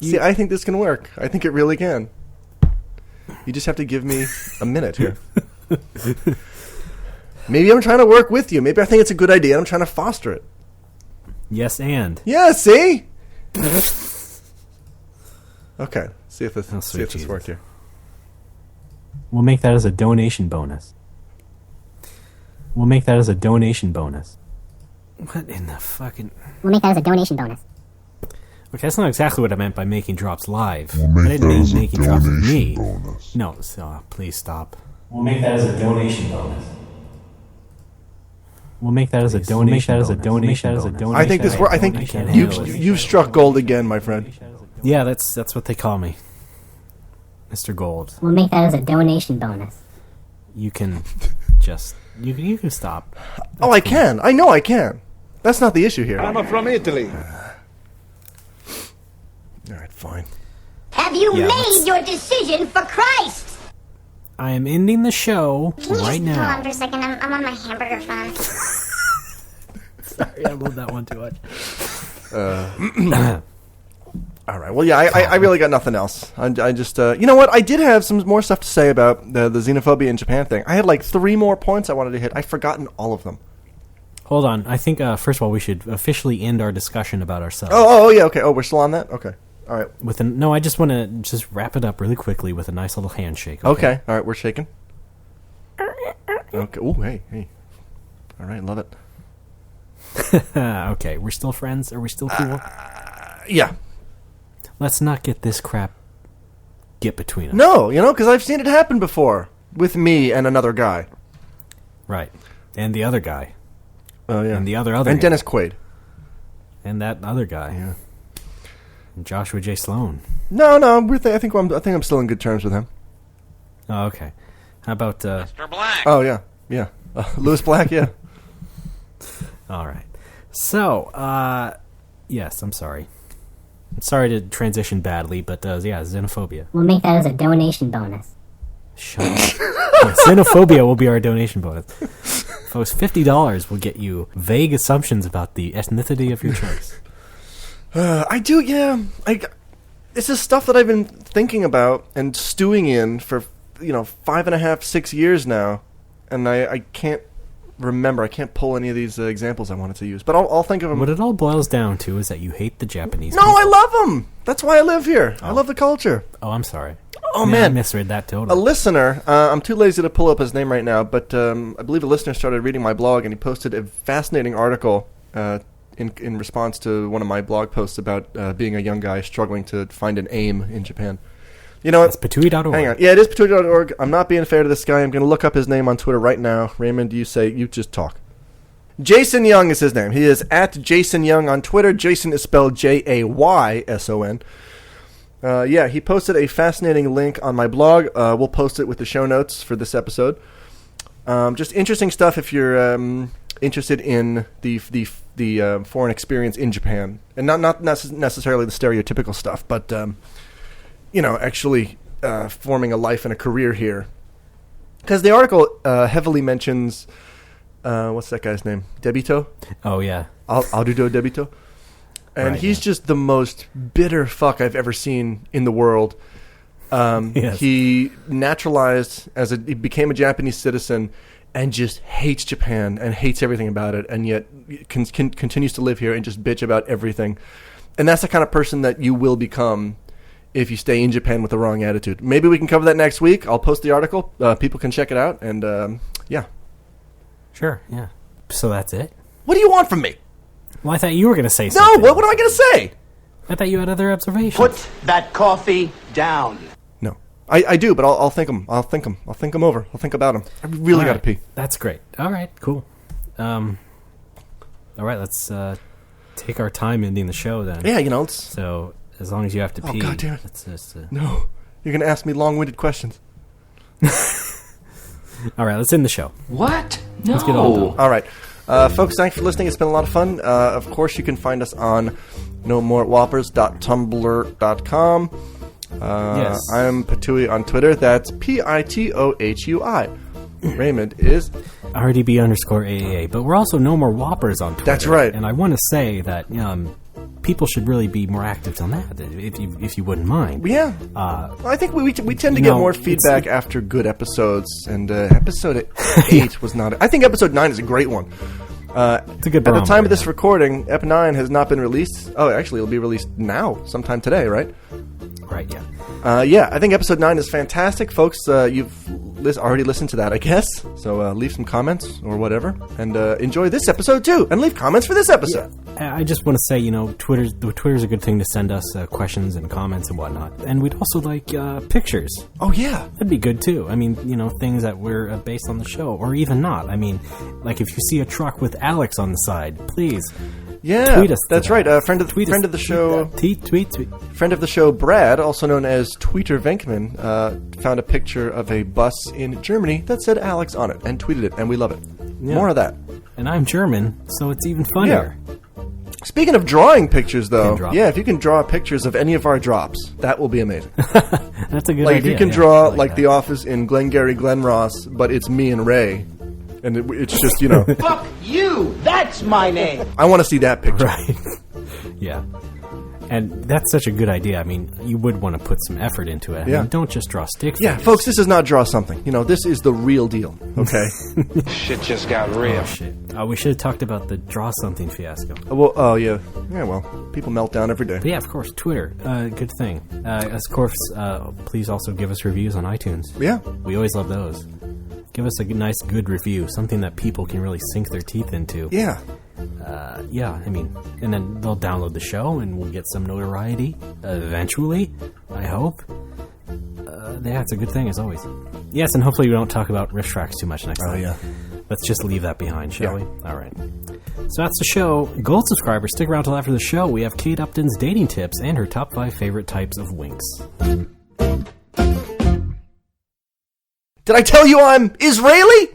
See, I think this can work. I think it really can. You just have to give me a minute here. Maybe I'm trying to work with you. Maybe I think it's a good idea and I'm trying to foster it. Yes, and. Yeah, see? Okay. See if this worked here. We'll make that as a donation bonus. What in the fucking... We'll make that as a donation bonus. Okay, that's not exactly what I meant by making drops live. I didn't mean making drops with me. Bonus. No, please stop. We'll make that as a donation bonus. I think this works. I think you've struck gold again, my friend. Yeah, that's what they call me. Mr. Gold. We'll make that as a donation bonus. You can just... You can stop. That's I can. I know I can. That's not the issue here. I'm from Italy. All right, fine. Have you made your decision for Christ? I am ending the show right now. Hold on for a second. I'm on my hamburger phone. Sorry, I love that one too much. All right. Well, yeah, I really got nothing else. I just, you know what? I did have some more stuff to say about the xenophobia in Japan thing. I had like 3 more points I wanted to hit. I've forgotten all of them. Hold on. I think, first of all, we should officially end our discussion about ourselves. Oh, yeah, okay. Oh, we're still on that? Okay. All right. No, I just want to just wrap it up really quickly with a nice little handshake. Okay. All right, we're shaking. Okay. Oh, hey. All right, love it. Okay, we're still friends? Are we still cool? Yeah. Let's not get this crap between us. No, because I've seen it happen before with me and another guy. Right. And the other guy. Oh, yeah. And the other And guy. Dennis Quaid. And that other guy. Yeah. And Joshua J. Sloan. No, I think I'm still in good terms with him. Oh, okay. How about... Mr. Black. Oh, yeah. Louis Black, yeah. All right. So, yes, I'm sorry. I'm sorry to transition badly, but, xenophobia. We'll make that as a donation bonus. Shut up. Yeah, xenophobia will be our donation bonus. Folks, $50 will get you vague assumptions about the ethnicity of your choice. I do, yeah. This is stuff that I've been thinking about and stewing in for, 5.5, 6 years now. And I can't remember. I can't pull any of these examples I wanted to use. But I'll think of them. What it all boils down to is that you hate the Japanese No, people. I love them. That's why I live here. I love the culture. Oh, I'm sorry. Oh, I man. misread that totally. A listener, I'm too lazy to pull up his name right now, but I believe a listener started reading my blog and he posted a fascinating article in response to one of my blog posts about being a young guy struggling to find an aim in Japan. You know what? It's patui.org. Hang on. Yeah, it is patui.org. I'm not being fair to this guy. I'm going to look up his name on Twitter right now. Raymond, you just talk. Jason Young is his name. He is at Jason Young on Twitter. Jason is spelled Jayson. He posted a fascinating link on my blog. We'll post it with the show notes for this episode. Just interesting stuff if you're interested in the foreign experience in Japan, and not necessarily the stereotypical stuff, but actually forming a life and a career here. Because the article heavily mentions what's that guy's name? Debito? Oh yeah, Aldudo Debito. And he's just the most bitter fuck I've ever seen in the world. Yes. He naturalized he became a Japanese citizen and just hates Japan and hates everything about it, and yet continues to live here and just bitch about everything. And that's the kind of person that you will become if you stay in Japan with the wrong attitude. Maybe we can cover that next week. I'll post the article. People can check it out, and yeah. Sure, yeah. So that's it? What do you want from me? Well, I thought you were going to say something. No, what am I going to say? I thought you had other observations. Put that coffee down. No. I do, but I'll think them. I'll think them over. I'll think about them. I really got to pee. That's great. All right, cool. All right, let's take our time ending the show then. Yeah, So, as long as you have to pee. Oh, God damn it. Let's just, No. You're going to ask me long-winded questions. All right, let's end the show. What? No. Let's get all done. All right. Folks, thanks for listening. It's been a lot of fun. Of course, you can find us on nomorewhoppers.tumblr.com. Yes. I'm Patui on Twitter. That's Pitohui. Raymond is RDB_AAA. But we're also No More Whoppers on Twitter. That's right. And I want to say that people should really be more active on that, if you wouldn't mind. Yeah. I think we tend to get more feedback after good episodes, and episode 8 was not... I think episode 9 is a great one. It's a good At the time of this recording, Ep 9 has not been released. Oh, actually, it'll be released now, sometime today, right? Right, yeah. I think episode 9 is fantastic. Folks, you've already listened to that, I guess. So leave some comments or whatever, and enjoy this episode too, and leave comments for this episode. Yeah. I just want to say, Twitter's a good thing to send us questions and comments and whatnot. And we'd also like pictures. Oh, yeah. That'd be good too. I mean, things that were based on the show, or even not. I mean, like if you see a truck with Alex on the side, please... Yeah, tweet us. That's right. Friend of the show. Tweet. Friend of the show, Brad, also known as Tweeter Venkman, found a picture of a bus in Germany that said Alex on it and tweeted it, and we love it. Yeah. More of that. And I'm German, so it's even funnier. Yeah. Speaking of drawing pictures, though, if you can draw pictures of any of our drops, that will be amazing. That's a good idea. If you can draw The Office in Glengarry Glen Ross, but it's me and Ray. And it's just, Fuck you! That's my name! I want to see that picture. Right. Yeah. And that's such a good idea. I mean, you would want to put some effort into it. I mean, don't just draw stick figures. Yeah, folks, this is not draw something. This is the real deal, okay? Shit just got real. Oh, shit. We should have talked about the draw something fiasco. Yeah. Yeah, well, people melt down every day. But yeah, of course, Twitter, good thing. Of course, please also give us reviews on iTunes. Yeah. We always love those. Give us a nice, good review, something that people can really sink their teeth into. Yeah. I mean, and then they'll download the show, and we'll get some notoriety eventually, I hope. It's a good thing, as always. Yes, and hopefully we don't talk about Rifftrax too much next time. Oh, yeah. Let's just leave that behind, shall we? All right. So that's the show. Gold subscribers, stick around till after the show. We have Kate Upton's dating tips and her top 5 favorite types of winks. Did I tell you I'm Israeli?